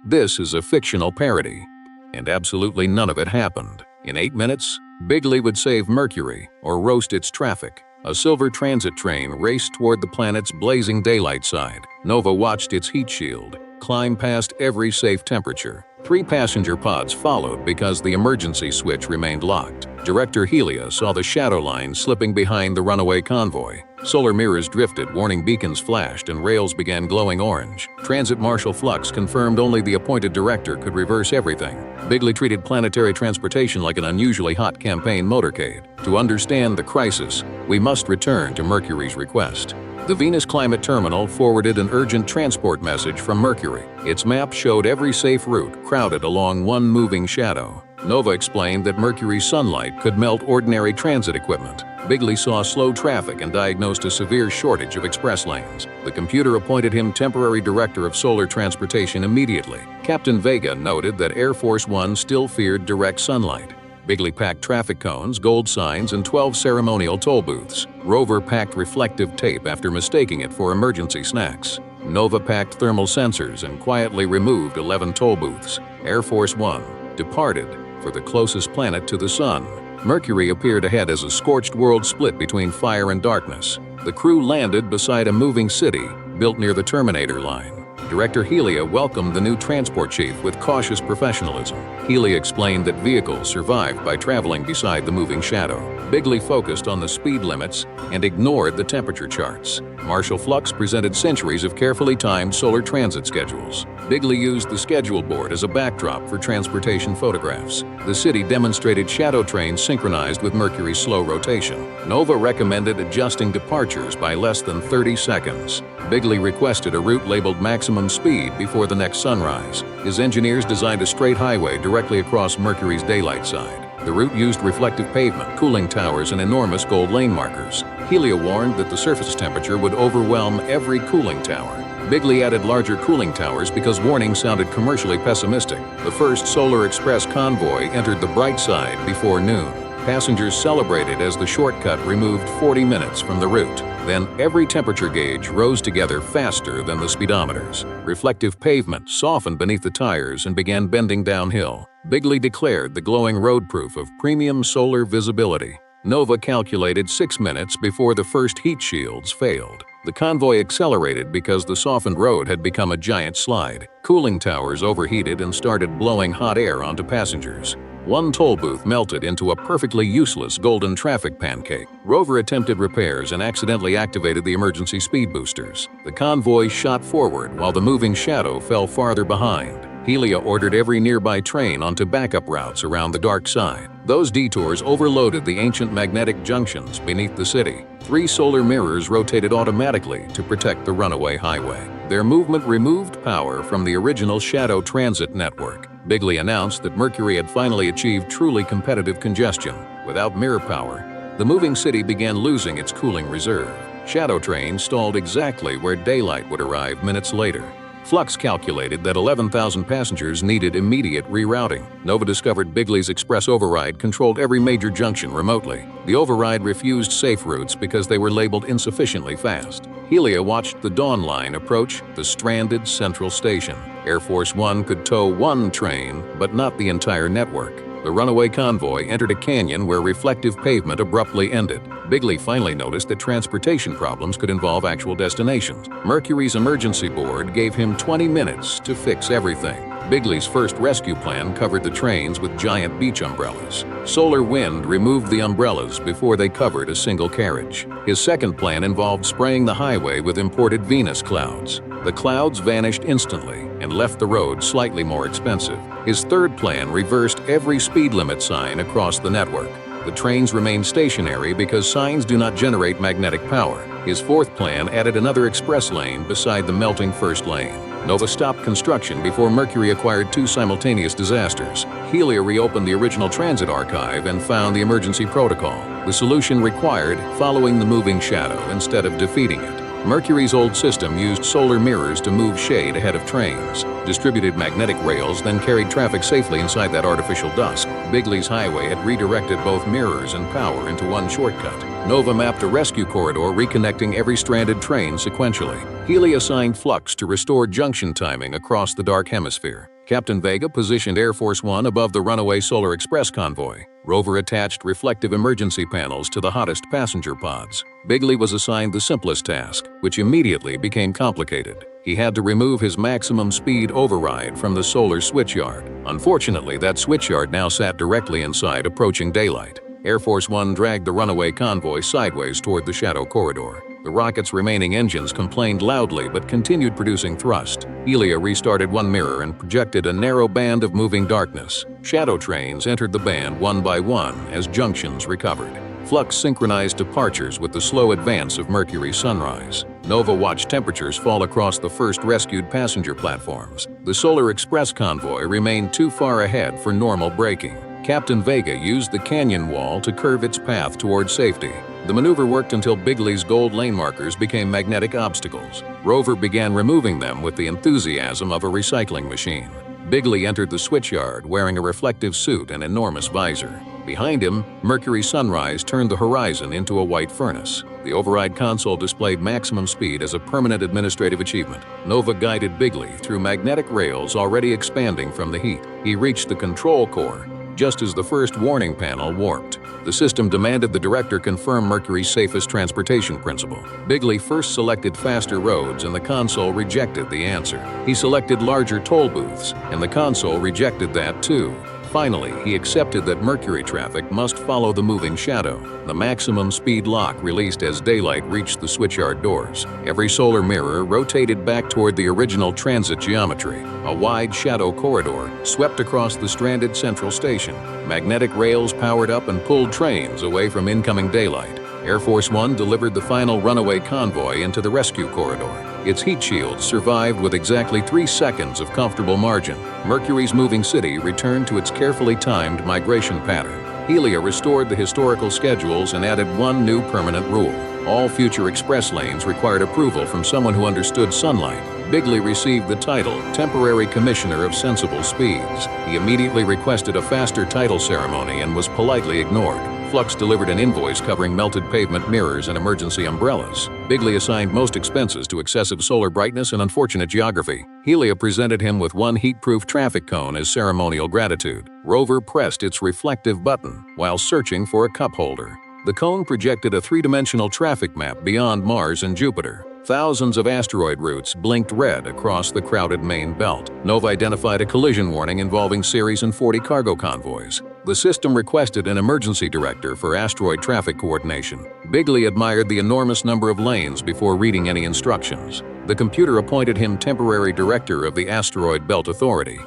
This is a fictional parody, and absolutely none of it happened. In 8 minutes, Bigley would save Mercury or roast its traffic. A silver transit train raced toward the planet's blazing daylight side. Nova watched its heat shield climb past every safe temperature. 3 passenger pods followed because the emergency switch remained locked. Director Helia saw the shadow line slipping behind the runaway convoy. Solar mirrors drifted, warning beacons flashed, and rails began glowing orange. Transit Marshal Flux confirmed only the appointed director could reverse everything. Bigley treated planetary transportation like an unusually hot campaign motorcade. To understand the crisis, we must return to Mercury's request. The Venus Climate Terminal forwarded an urgent transport message from Mercury. Its map showed every safe route crowded along one moving shadow. Nova explained that Mercury's sunlight could melt ordinary transit equipment. Bigley saw slow traffic and diagnosed a severe shortage of express lanes. The computer appointed him temporary director of solar transportation immediately. Captain Vega noted that Air Force One still feared direct sunlight. Bigley packed traffic cones, gold signs, and 12 ceremonial toll booths. Rover packed reflective tape after mistaking it for emergency snacks. Nova packed thermal sensors and quietly removed 11 toll booths. Air Force One departed for the closest planet to the sun. Mercury appeared ahead as a scorched world split between fire and darkness. The crew landed beside a moving city built near the Terminator line. Director Helia welcomed the new transport chief with cautious professionalism. Helia explained that vehicles survived by traveling beside the moving shadow. Bigley focused on the speed limits and ignored the temperature charts. Marshal Flux presented centuries of carefully timed solar transit schedules. Bigley used the schedule board as a backdrop for transportation photographs. The city demonstrated shadow trains synchronized with Mercury's slow rotation. Nova recommended adjusting departures by less than 30 seconds. Bigley requested a route labeled maximum speed before the next sunrise. His engineers designed a straight highway directly across Mercury's daylight side. The route used reflective pavement, cooling towers, and enormous gold lane markers. Helia warned that the surface temperature would overwhelm every cooling tower. Bigley added larger cooling towers because warnings sounded commercially pessimistic. The first Solar Express convoy entered the bright side before noon. Passengers celebrated as the shortcut removed 40 minutes from the route. Then every temperature gauge rose together faster than the speedometers. Reflective pavement softened beneath the tires and began bending downhill. Bigley declared the glowing road proof of premium solar visibility. Nova calculated 6 minutes before the first heat shields failed. The convoy accelerated because the softened road had become a giant slide. Cooling towers overheated and started blowing hot air onto passengers. One toll booth melted into a perfectly useless golden traffic pancake. Rover attempted repairs and accidentally activated the emergency speed boosters. The convoy shot forward while the moving shadow fell farther behind. Helia ordered every nearby train onto backup routes around the dark side. Those detours overloaded the ancient magnetic junctions beneath the city. 3 solar mirrors rotated automatically to protect the runaway highway. Their movement removed power from the original shadow transit network. Bigley announced that Mercury had finally achieved truly competitive congestion. Without mirror power, the moving city began losing its cooling reserve. Shadow trains stalled exactly where daylight would arrive minutes later. Flux calculated that 11,000 passengers needed immediate rerouting. Nova discovered Bigley's express override controlled every major junction remotely. The override refused safe routes because they were labeled insufficiently fast. Helia watched the Dawn Line approach the stranded central station. Air Force One could tow one train, but not the entire network. The runaway convoy entered a canyon where reflective pavement abruptly ended. Bigley finally noticed that transportation problems could involve actual destinations. Mercury's emergency board gave him 20 minutes to fix everything. Bigley's first rescue plan covered the trains with giant beach umbrellas. Solar wind removed the umbrellas before they covered a single carriage. His second plan involved spraying the highway with imported Venus clouds. The clouds vanished instantly and left the road slightly more expensive. His third plan reversed every speed limit sign across the network. The trains remained stationary because signs do not generate magnetic power. His fourth plan added another express lane beside the melting first lane. Nova stopped construction before Mercury acquired 2 simultaneous disasters. Helia reopened the original transit archive and found the emergency protocol. The solution required following the moving shadow instead of defeating it. Mercury's old system used solar mirrors to move shade ahead of trains. Distributed magnetic rails then carried traffic safely inside that artificial dusk. Bigley's highway had redirected both mirrors and power into one shortcut. Nova mapped a rescue corridor reconnecting every stranded train sequentially. Helia assigned Flux to restore junction timing across the dark hemisphere. Captain Vega positioned Air Force One above the runaway Solar Express convoy. Rover attached reflective emergency panels to the hottest passenger pods. Bigley was assigned the simplest task, which immediately became complicated. He had to remove his maximum speed override from the solar switchyard. Unfortunately, that switchyard now sat directly inside approaching daylight. Air Force One dragged the runaway convoy sideways toward the shadow corridor. The rocket's remaining engines complained loudly but continued producing thrust. Helia restarted one mirror and projected a narrow band of moving darkness. Shadow trains entered the band one by one as junctions recovered. Flux synchronized departures with the slow advance of Mercury's sunrise. Nova watched temperatures fall across the first rescued passenger platforms. The Solar Express convoy remained too far ahead for normal braking. Captain Vega used the canyon wall to curve its path toward safety. The maneuver worked until Bigley's gold lane markers became magnetic obstacles. Rover began removing them with the enthusiasm of a recycling machine. Bigley entered the switchyard wearing a reflective suit and enormous visor. Behind him, Mercury's sunrise turned the horizon into a white furnace. The override console displayed maximum speed as a permanent administrative achievement. Nova guided Bigley through magnetic rails already expanding from the heat. He reached the control core just as the first warning panel warped. The system demanded the director confirm Mercury's safest transportation principle. Bigley first selected faster roads and the console rejected the answer. He selected larger toll booths and the console rejected that too. Finally, he accepted that Mercury traffic must follow the moving shadow. The maximum speed lock released as daylight reached the switchyard doors. Every solar mirror rotated back toward the original transit geometry. A wide shadow corridor swept across the stranded central station. Magnetic rails powered up and pulled trains away from incoming daylight. Air Force One delivered the final runaway convoy into the rescue corridor. Its heat shields survived with exactly 3 seconds of comfortable margin. Mercury's moving city returned to its carefully timed migration pattern. Helia restored the historical schedules and added one new permanent rule. All future express lanes required approval from someone who understood sunlight. Bigley received the title Temporary Commissioner of Sensible Speeds. He immediately requested a faster title ceremony and was politely ignored. Flux delivered an invoice covering melted pavement mirrors and emergency umbrellas. Bigley assigned most expenses to excessive solar brightness and unfortunate geography. Helia presented him with one heat-proof traffic cone as ceremonial gratitude. Rover pressed its reflective button while searching for a cup holder. The cone projected a three-dimensional traffic map beyond Mars and Jupiter. Thousands of asteroid routes blinked red across the crowded main belt. Nova identified a collision warning involving Ceres and 40 cargo convoys. The system requested an emergency director for asteroid traffic coordination. Bigley admired the enormous number of lanes before reading any instructions. The computer appointed him temporary director of the Asteroid Belt Authority.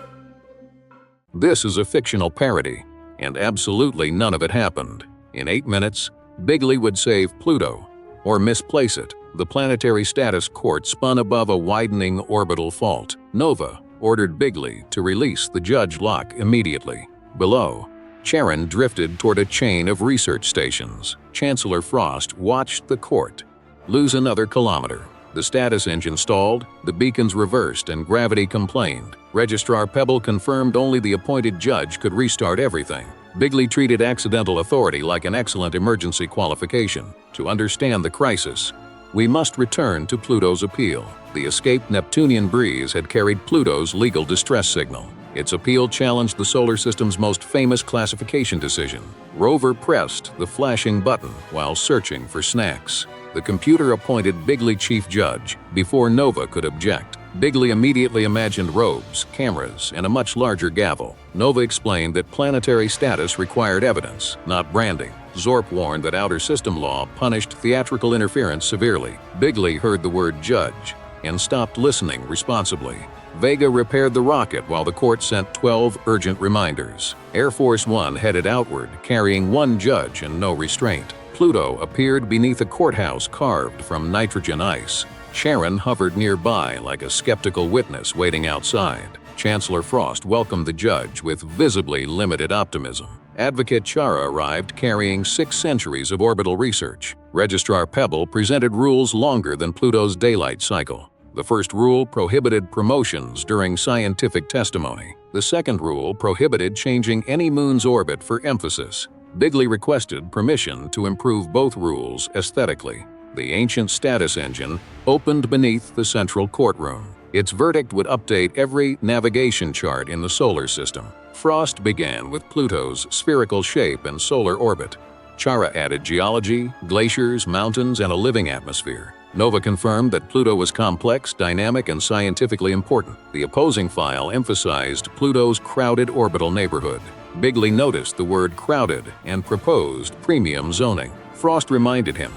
This is a fictional parody, and absolutely none of it happened. In 8 minutes, Bigley would save Pluto, or misplace it. The planetary status court spun above a widening orbital fault. Nova ordered Bigley to release the judge lock immediately. Below, Charon drifted toward a chain of research stations. Chancellor Frost watched the court lose another kilometer. The status engine stalled, the beacons reversed, and gravity complained. Registrar Pebble confirmed only the appointed judge could restart everything. Bigley treated accidental authority like an excellent emergency qualification. To understand the crisis, we must return to Pluto's appeal. The escaped Neptunian breeze had carried Pluto's legal distress signal. Its appeal challenged the solar system's most famous classification decision. Rover pressed the flashing button while searching for snacks. The computer appointed Bigley chief judge before Nova could object. Bigley immediately imagined robes, cameras, and a much larger gavel. Nova explained that planetary status required evidence, not branding. Zorp warned that outer system law punished theatrical interference severely. Bigley heard the word judge and stopped listening responsibly. Vega repaired the rocket while the court sent 12 urgent reminders. Air Force One headed outward, carrying one judge and no restraint. Pluto appeared beneath a courthouse carved from nitrogen ice. Charon hovered nearby like a skeptical witness waiting outside. Chancellor Frost welcomed the judge with visibly limited optimism. Advocate Chara arrived carrying 6 centuries of orbital research. Registrar Pebble presented rules longer than Pluto's daylight cycle. The first rule prohibited promotions during scientific testimony. The second rule prohibited changing any moon's orbit for emphasis. Bigley requested permission to improve both rules aesthetically. The ancient status engine opened beneath the central courtroom. Its verdict would update every navigation chart in the solar system. Frost began with Pluto's spherical shape and solar orbit. Chara added geology, glaciers, mountains, and a living atmosphere. Nova confirmed that Pluto was complex, dynamic, and scientifically important. The opposing file emphasized Pluto's crowded orbital neighborhood. Bigley noticed the word crowded and proposed premium zoning. Frost reminded him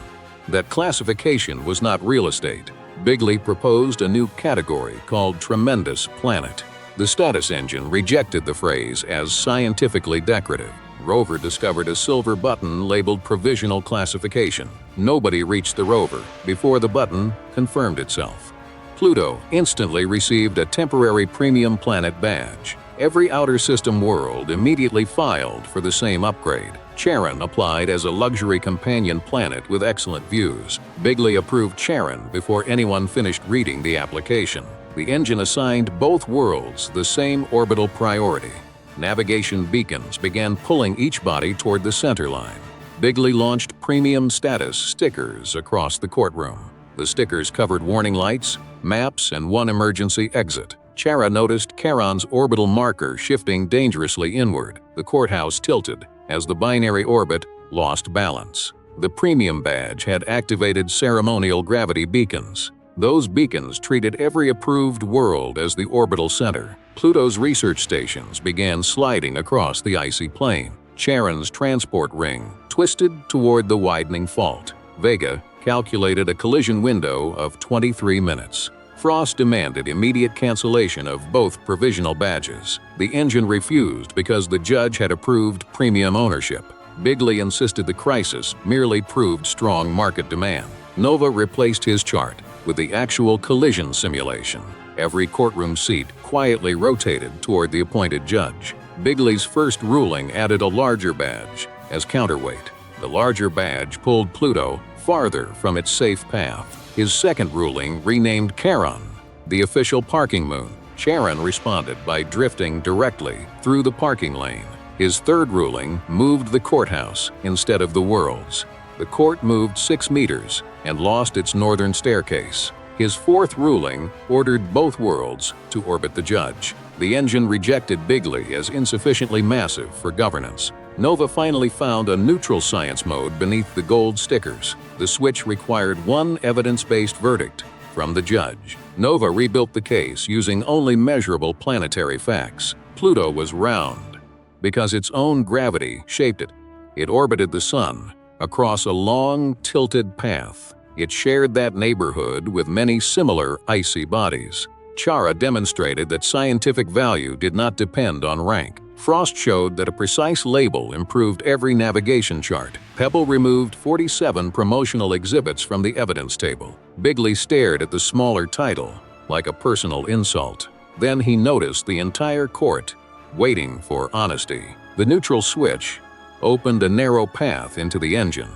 that classification was not real estate. Bigley proposed a new category called Tremendous Planet. The status engine rejected the phrase as scientifically decorative. Rover discovered a silver button labeled Provisional Classification. Nobody reached the rover before the button confirmed itself. Pluto instantly received a temporary Premium Planet badge. Every outer system world immediately filed for the same upgrade. Charon applied as a luxury companion planet with excellent views. Bigley approved Charon before anyone finished reading the application. The engine assigned both worlds the same orbital priority. Navigation beacons began pulling each body toward the center line. Bigley launched premium status stickers across the courtroom. The stickers covered warning lights, maps, and one emergency exit. Chara noticed Charon's orbital marker shifting dangerously inward. The courthouse tilted as the binary orbit lost balance. The premium badge had activated ceremonial gravity beacons. Those beacons treated every approved world as the orbital center. Pluto's research stations began sliding across the icy plain. Charon's transport ring twisted toward the widening fault. Vega calculated a collision window of 23 minutes. Frost demanded immediate cancellation of both provisional badges. The engine refused because the judge had approved premium ownership. Bigley insisted the crisis merely proved strong market demand. Nova replaced his chart with the actual collision simulation. Every courtroom seat quietly rotated toward the appointed judge. Bigley's first ruling added a larger badge as counterweight. The larger badge pulled Pluto farther from its safe path. His second ruling renamed Charon the official parking moon. Charon responded by drifting directly through the parking lane. His third ruling moved the courthouse instead of the worlds. The court moved 6 meters and lost its northern staircase. His fourth ruling ordered both worlds to orbit the judge. The engine rejected Bigley as insufficiently massive for governance. Nova finally found a neutral science mode beneath the gold stickers. The switch required one evidence-based verdict from the judge. Nova rebuilt the case using only measurable planetary facts. Pluto was round because its own gravity shaped it. It orbited the sun across a long, tilted path. It shared that neighborhood with many similar icy bodies. Chara demonstrated that scientific value did not depend on rank. Frost showed that a precise label improved every navigation chart. Pebble removed 47 promotional exhibits from the evidence table. Bigley stared at the smaller title, like a personal insult. Then he noticed the entire court waiting for honesty. The neutral switch opened a narrow path into the engine.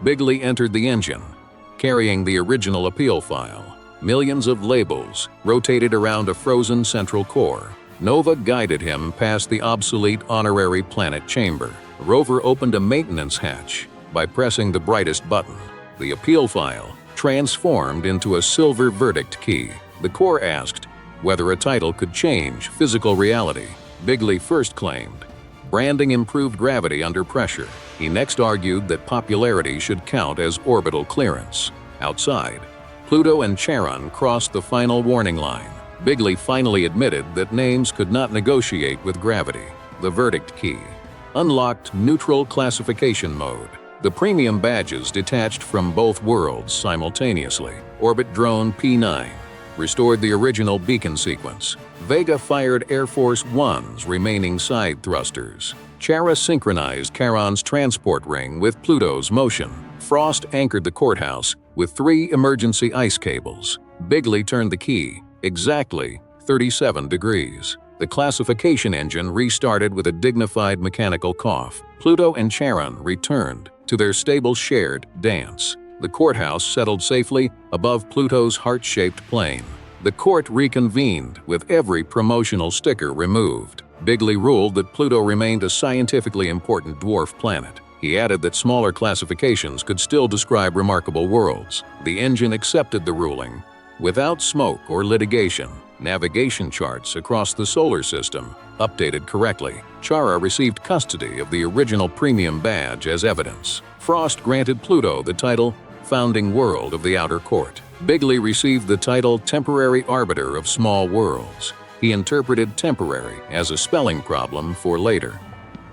Bigley entered the engine, carrying the original appeal file. Millions of labels rotated around a frozen central core. Nova guided him past the obsolete honorary planet chamber. The rover opened a maintenance hatch by pressing the brightest button. The appeal file transformed into a silver verdict key. The core asked whether a title could change physical reality. Bigley first claimed branding improved gravity under pressure. He next argued that popularity should count as orbital clearance. Outside, Pluto and Charon crossed the final warning line. Bigley finally admitted that names could not negotiate with gravity. The verdict key unlocked neutral classification mode. The premium badges detached from both worlds simultaneously. Orbit drone P9 restored the original beacon sequence. Vega fired Air Force One's remaining side thrusters. Chara synchronized Charon's transport ring with Pluto's motion. Frost anchored the courthouse with 3 emergency ice cables. Bigley turned the key exactly 37 degrees. The classification engine restarted with a dignified mechanical cough. Pluto and Charon returned to their stable shared dance. The courthouse settled safely above Pluto's heart-shaped plane. The court reconvened with every promotional sticker removed. Bigley ruled that Pluto remained a scientifically important dwarf planet. He added that smaller classifications could still describe remarkable worlds. The engine accepted the ruling without smoke or litigation. navigation charts across the solar system, updated correctly. Chara received custody of the original premium badge as evidence. Frost granted Pluto the title Founding World of the Outer Court. Bigley received the title Temporary Arbiter of Small Worlds. He interpreted temporary as a spelling problem for later.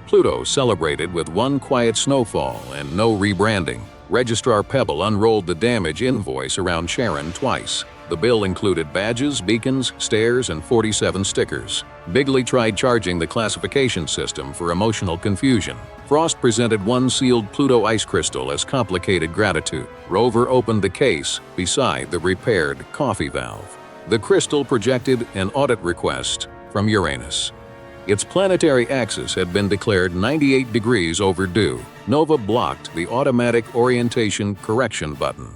Pluto celebrated with one quiet snowfall and no rebranding. Registrar Pebble unrolled the damage invoice around Sharon twice. The bill included badges, beacons, stairs, and 47 stickers. Bigley tried charging the classification system for emotional confusion. Frost presented one sealed Pluto ice crystal as complicated gratitude. Rover opened the case beside the repaired coffee valve. The crystal projected an audit request from Uranus. Its planetary axis had been declared 98 degrees overdue. Nova blocked the automatic orientation correction button.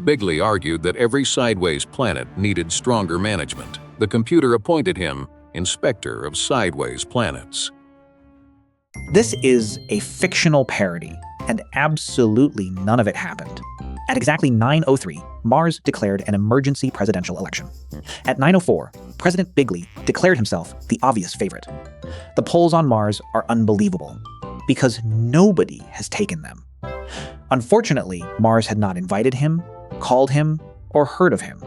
Bigley argued that every sideways planet needed stronger management. The computer appointed him Inspector of Sideways Planets. This is a fictional parody, and absolutely none of it happened. At exactly 9:03, Mars declared an emergency presidential election. At 9:04, President Bigley declared himself the obvious favorite. The polls on Mars are unbelievable, because nobody has taken them. Unfortunately, Mars had not invited him, called him, or heard of him.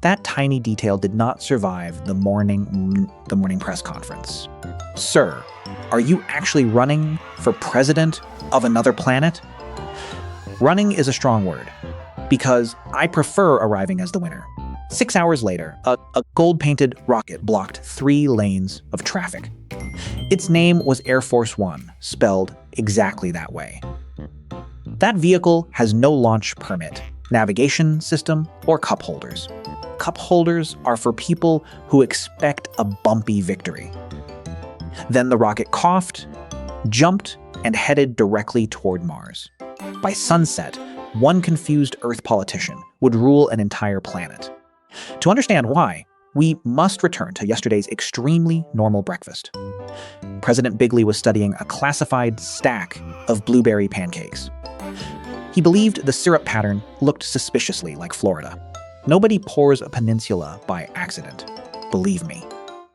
That tiny detail did not survive the morning press conference. Sir, are you actually running for president of another planet? Running is a strong word, because I prefer arriving as the winner. 6 hours later, a gold-painted rocket blocked 3 lanes of traffic. Its name was Air Force One, spelled exactly that way. That vehicle has no launch permit, navigation system, or cup holders. Cup holders are for people who expect a bumpy victory. Then the rocket coughed, jumped, and headed directly toward Mars. By sunset, one confused Earth politician would rule an entire planet. To understand why, we must return to yesterday's extremely normal breakfast. President Bigley was studying a classified stack of blueberry pancakes. He believed the syrup pattern looked suspiciously like Florida. Nobody pours a peninsula by accident, believe me.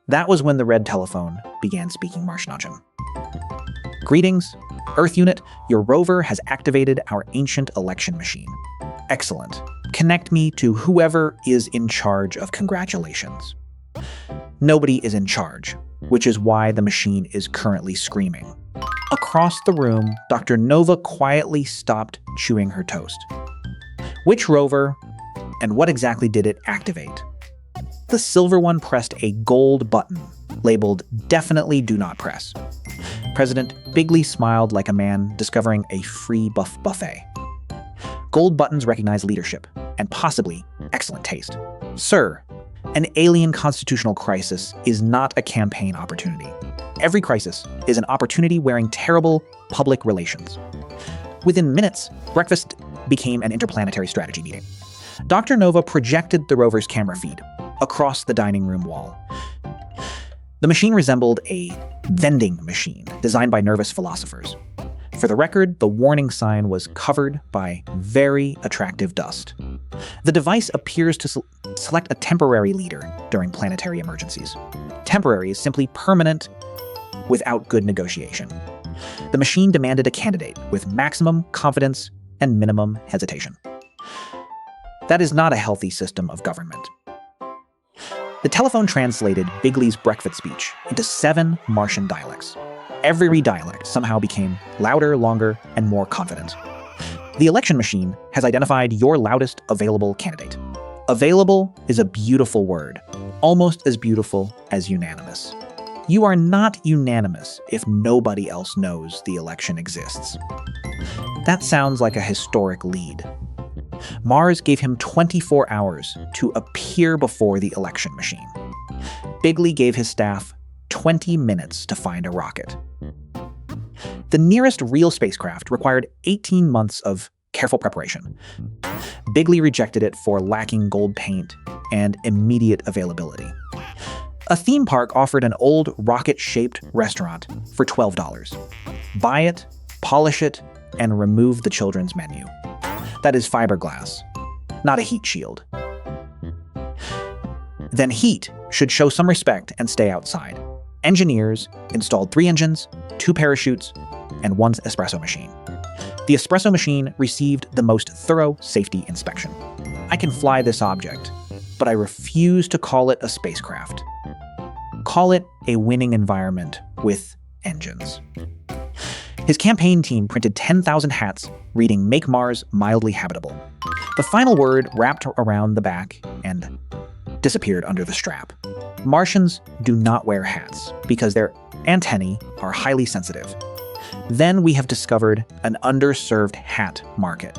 That was when the red telephone began speaking Marshnachen. Greetings, Earth Unit, your rover has activated our ancient election machine. Excellent. Connect me to whoever is in charge of congratulations. Nobody is in charge, which is why the machine is currently screaming. Across the room, Dr. Nova quietly stopped chewing her toast. Which rover, and what exactly did it activate? The silver one pressed a gold button, labeled Definitely Do Not Press. President Bigley smiled like a man discovering a free buffet. Gold buttons recognize leadership, and possibly excellent taste. Sir, an alien constitutional crisis is not a campaign opportunity. Every crisis is an opportunity wearing terrible public relations. Within minutes, breakfast became an interplanetary strategy meeting. Dr. Nova projected the rover's camera feed across the dining room wall. The machine resembled a vending machine designed by nervous philosophers. For the record, the warning sign was covered by very attractive dust. The device appears to select a temporary leader during planetary emergencies. Temporary is simply permanent without good negotiation. The machine demanded a candidate with maximum confidence and minimum hesitation. That is not a healthy system of government. The telephone translated Bigley's breakfast speech into 7 Martian dialects. Every dialect somehow became louder, longer, and more confident. The election machine has identified your loudest available candidate. Available is a beautiful word, almost as beautiful as unanimous. You are not unanimous if nobody else knows the election exists. That sounds like a historic lead. Mars gave him 24 hours to appear before the election machine. Bigley gave his staff 20 minutes to find a rocket. The nearest real spacecraft required 18 months of careful preparation. Bigley rejected it for lacking gold paint and immediate availability. A theme park offered an old rocket-shaped restaurant for $12. Buy it, polish it, and remove the children's menu. That is fiberglass, not a heat shield. Then heat should show some respect and stay outside. Engineers installed 3 engines, 2 parachutes, and 1 espresso machine. The espresso machine received the most thorough safety inspection. I can fly this object, but I refuse to call it a spacecraft. Call it a winning environment with engines. His campaign team printed 10,000 hats reading "Make Mars mildly habitable." The final word wrapped around the back and disappeared under the strap. Martians do not wear hats because their antennae are highly sensitive. Then we have discovered an underserved hat market.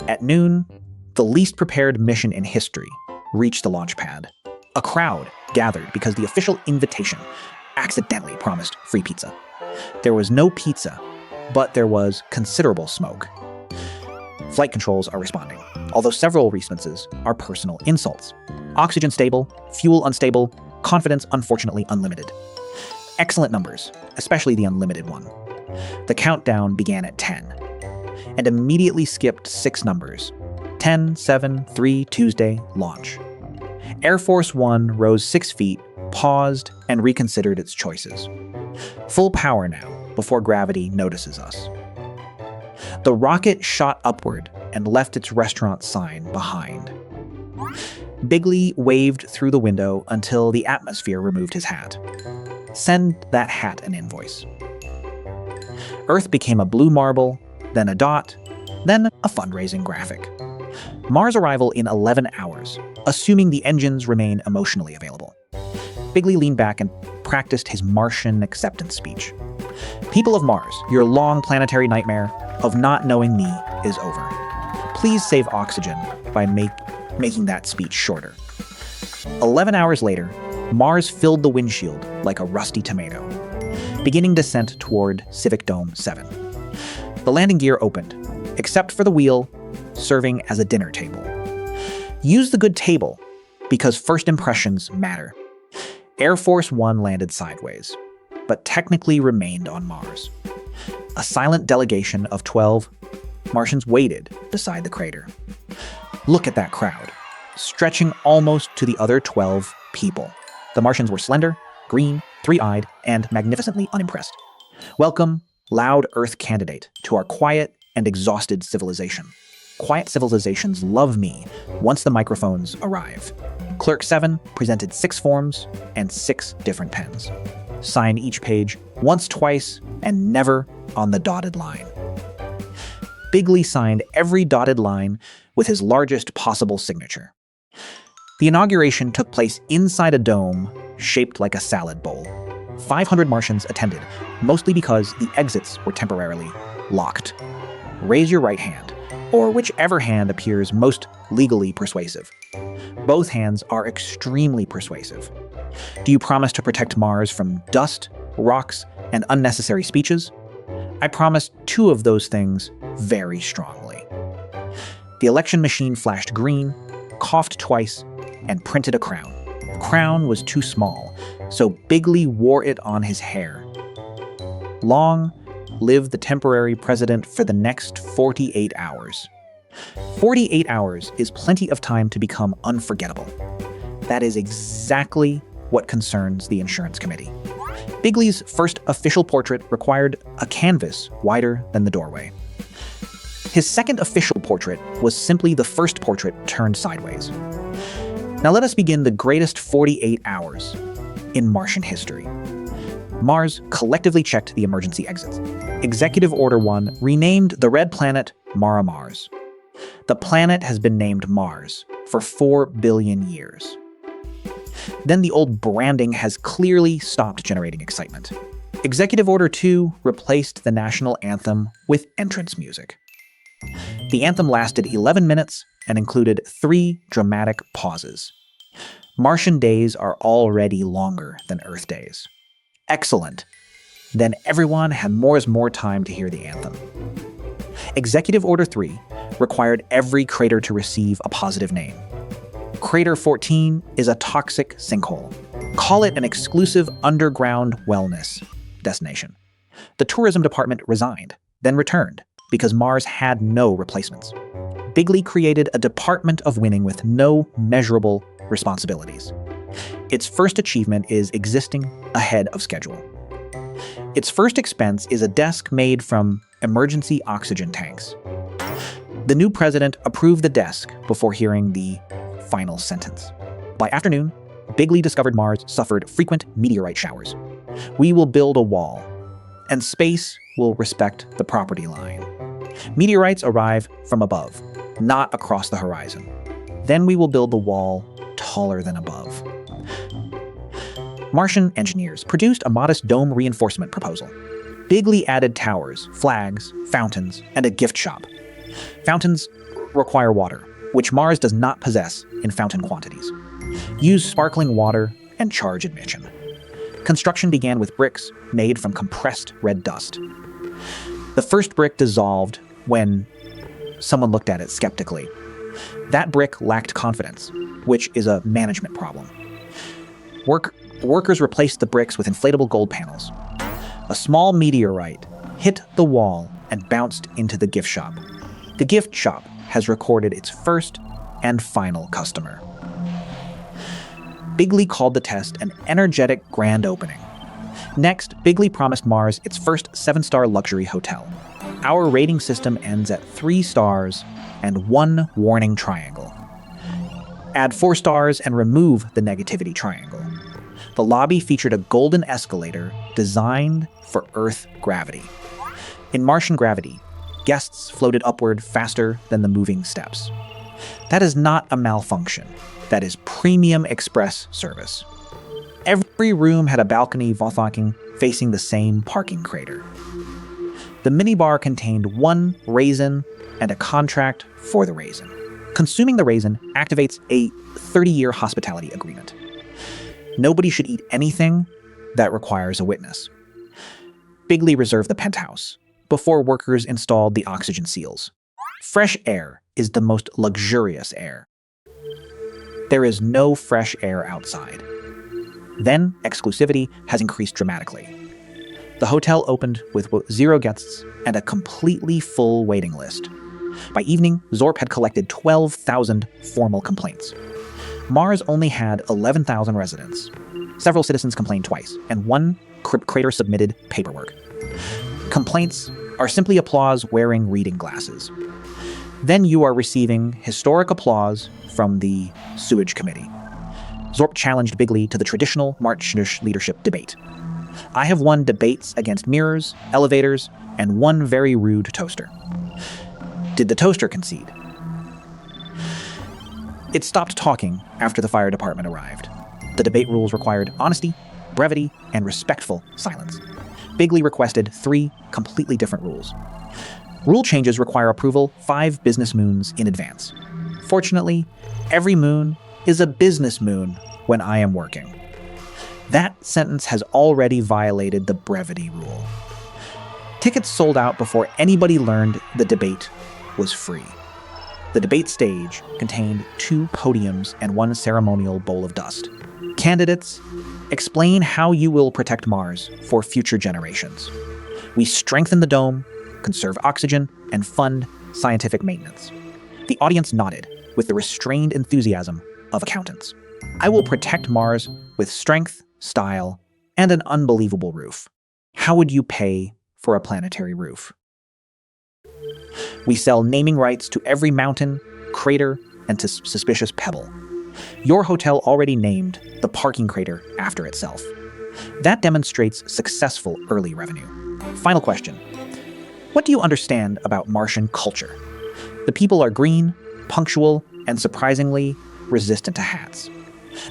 At noon, the least prepared mission in history reached the launch pad. A crowd gathered because the official invitation accidentally promised free pizza. There was no pizza, but there was considerable smoke. Flight controls are responding, although several responses are personal insults. Oxygen stable, fuel unstable, confidence unfortunately unlimited. Excellent numbers, especially the unlimited one. The countdown began at 10, and immediately skipped 6 numbers. 10, 7, 3, Tuesday, launch. Air Force One rose 6 feet, paused, and reconsidered its choices. Full power now, before gravity notices us. The rocket shot upward and left its restaurant sign behind. Bigley waved through the window until the atmosphere removed his hat. Send that hat an invoice. Earth became a blue marble, then a dot, then a fundraising graphic. Mars arrival in 11 hours, assuming the engines remain emotionally available. Bigley leaned back and practiced his Martian acceptance speech. People of Mars, your long planetary nightmare of not knowing me is over. Please save oxygen by making that speech shorter. 11 hours later, Mars filled the windshield like a rusty tomato, beginning descent toward Civic Dome 7. The landing gear opened, except for the wheel, serving as a dinner table. Use the good table, because first impressions matter. Air Force One landed sideways, but technically remained on Mars. A silent delegation of 12 Martians waited beside the crater. Look at that crowd, stretching almost to the other 12 people. The Martians were slender, green, 3-eyed, and magnificently unimpressed. Welcome, loud Earth candidate, to our quiet and exhausted civilization. Quiet civilizations love me once the microphones arrive. Clerk 7 presented 6 forms and 6 different pens. Sign each page once, twice, and never on the dotted line. Bigley signed every dotted line with his largest possible signature. The inauguration took place inside a dome shaped like a salad bowl. 500 Martians attended, mostly because the exits were temporarily locked. Raise your right hand, or whichever hand appears most legally persuasive. Both hands are extremely persuasive. Do you promise to protect Mars from dust, rocks, and unnecessary speeches? I promise 2 of those things very strongly. The election machine flashed green, coughed twice, and printed a crown. The crown was too small, so Bigley wore it on his hair. Long live the temporary president for the next 48 hours. 48 hours is plenty of time to become unforgettable. That is exactly what concerns the insurance committee. Bigley's first official portrait required a canvas wider than the doorway. His second official portrait was simply the first portrait turned sideways. Now let us begin the greatest 48 hours in Martian history. Mars collectively checked the emergency exits. Executive Order 1 renamed the red planet Mara Mars. The planet has been named Mars for 4 billion years. Then the old branding has clearly stopped generating excitement. Executive Order 2 replaced the national anthem with entrance music. The anthem lasted 11 minutes and included 3 dramatic pauses. Martian days are already longer than Earth days. Excellent. Then everyone had more time to hear the anthem. Executive Order 3 required every crater to receive a positive name. Crater 14 is a toxic sinkhole. Call it an exclusive underground wellness destination. The tourism department resigned, then returned, because Mars had no replacements. Bigley created a department of winning with no measurable responsibilities. Its first achievement is existing ahead of schedule. Its first expense is a desk made from emergency oxygen tanks. The new president approved the desk before hearing the final sentence. By afternoon, Bigley discovered Mars suffered frequent meteorite showers. We will build a wall, and space will respect the property line. Meteorites arrive from above, not across the horizon. Then we will build the wall taller than above. Martian engineers produced a modest dome reinforcement proposal. Bigley added towers, flags, fountains, and a gift shop. Fountains require water, which Mars does not possess in fountain quantities. Use sparkling water and charge admission. Construction began with bricks made from compressed red dust. The first brick dissolved when someone looked at it skeptically. That brick lacked confidence, which is a management problem. Workers replaced the bricks with inflatable gold panels. A small meteorite hit the wall and bounced into the gift shop. The gift shop has recorded its first and final customer. Bigley called the test an energetic grand opening. Next, Bigley promised Mars its first 7-star luxury hotel. Our rating system ends at 3 stars and 1 warning triangle. Add 4 stars and remove the negativity triangle. The lobby featured a golden escalator designed for Earth gravity. In Martian gravity, guests floated upward faster than the moving steps. That is not a malfunction. That is premium express service. Every room had a balcony facing the same parking crater. The minibar contained 1 raisin and a contract for the raisin. Consuming the raisin activates a 30-year hospitality agreement. Nobody should eat anything that requires a witness. Bigley reserved the penthouse before workers installed the oxygen seals. Fresh air is the most luxurious air. There is no fresh air outside. Then, exclusivity has increased dramatically. The hotel opened with 0 guests and a completely full waiting list. By evening, Zorp had collected 12,000 formal complaints. Mars only had 11,000 residents. Several citizens complained twice, and 1 crater submitted paperwork. Complaints are simply applause wearing reading glasses. Then you are receiving historic applause from the sewage committee. Zorp challenged Bigley to the traditional Martian leadership debate. I have won debates against mirrors, elevators, and 1 very rude toaster. Did the toaster concede? It stopped talking after the fire department arrived. The debate rules required honesty, brevity, and respectful silence. Bigley requested 3 completely different rules. Rule changes require approval 5 business moons in advance. Fortunately, every moon is a business moon when I am working. That sentence has already violated the brevity rule. Tickets sold out before anybody learned the debate was free. The debate stage contained 2 podiums and 1 ceremonial bowl of dust. Candidates, explain how you will protect Mars for future generations. We strengthen the dome, conserve oxygen, and fund scientific maintenance. The audience nodded with the restrained enthusiasm of accountants. I will protect Mars with strength, style, and an unbelievable roof. How would you pay for a planetary roof? We sell naming rights to every mountain, crater, and to suspicious pebble. Your hotel already named the parking crater after itself. That demonstrates successful early revenue. Final question. What do you understand about Martian culture? The people are green, punctual, and surprisingly resistant to hats.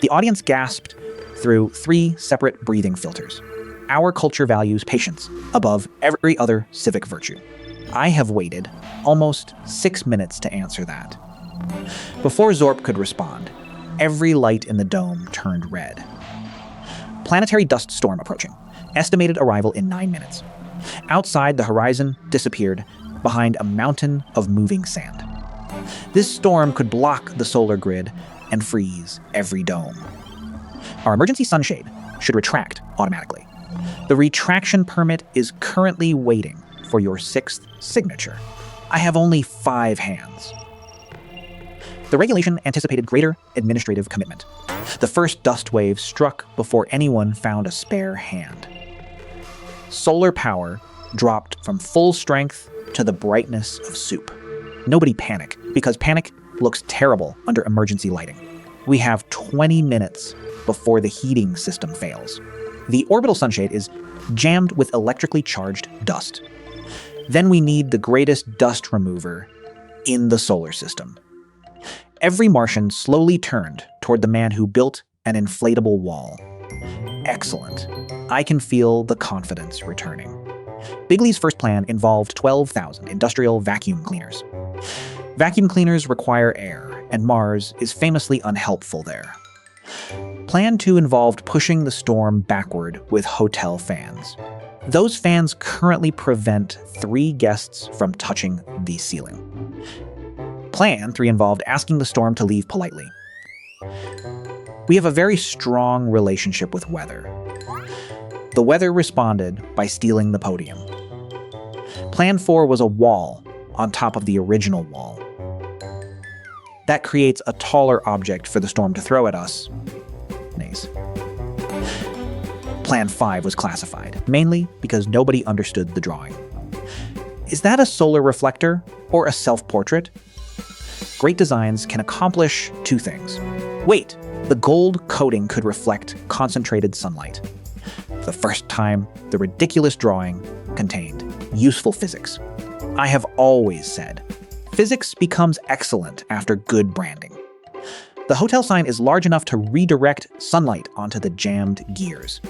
The audience gasped through 3 separate breathing filters. Our culture values patience above every other civic virtue. I have waited almost 6 minutes to answer that. Before Zorp could respond, every light in the dome turned red. Planetary dust storm approaching. Estimated arrival in 9 minutes. Outside, the horizon disappeared behind a mountain of moving sand. This storm could block the solar grid and freeze every dome. Our emergency sunshade should retract automatically. The retraction permit is currently waiting for your 6th signature. I have only 5 hands. The regulation anticipated greater administrative commitment. The first dust wave struck before anyone found a spare hand. Solar power dropped from full strength to the brightness of soup. Nobody panic, because panic looks terrible under emergency lighting. We have 20 minutes before the heating system fails. The orbital sunshade is jammed with electrically charged dust. Then we need the greatest dust remover in the solar system. Every Martian slowly turned toward the man who built an inflatable wall. Excellent. I can feel the confidence returning. Bigley's first plan involved 12,000 industrial vacuum cleaners. Vacuum cleaners require air, and Mars is famously unhelpful there. Plan 2 involved pushing the storm backward with hotel fans. Those fans currently prevent 3 guests from touching the ceiling. Plan 3 involved asking the storm to leave politely. We have a very strong relationship with weather. The weather responded by stealing the podium. Plan 4 was a wall on top of the original wall. That creates a taller object for the storm to throw at us. Nice. Plan 5 was classified, mainly because nobody understood the drawing. Is that a solar reflector or a self-portrait? Great designs can accomplish 2 things. Wait, the gold coating could reflect concentrated sunlight. For the first time, the ridiculous drawing contained useful physics. I have always said, physics becomes excellent after good branding. The hotel sign is large enough to redirect sunlight onto the jammed gears.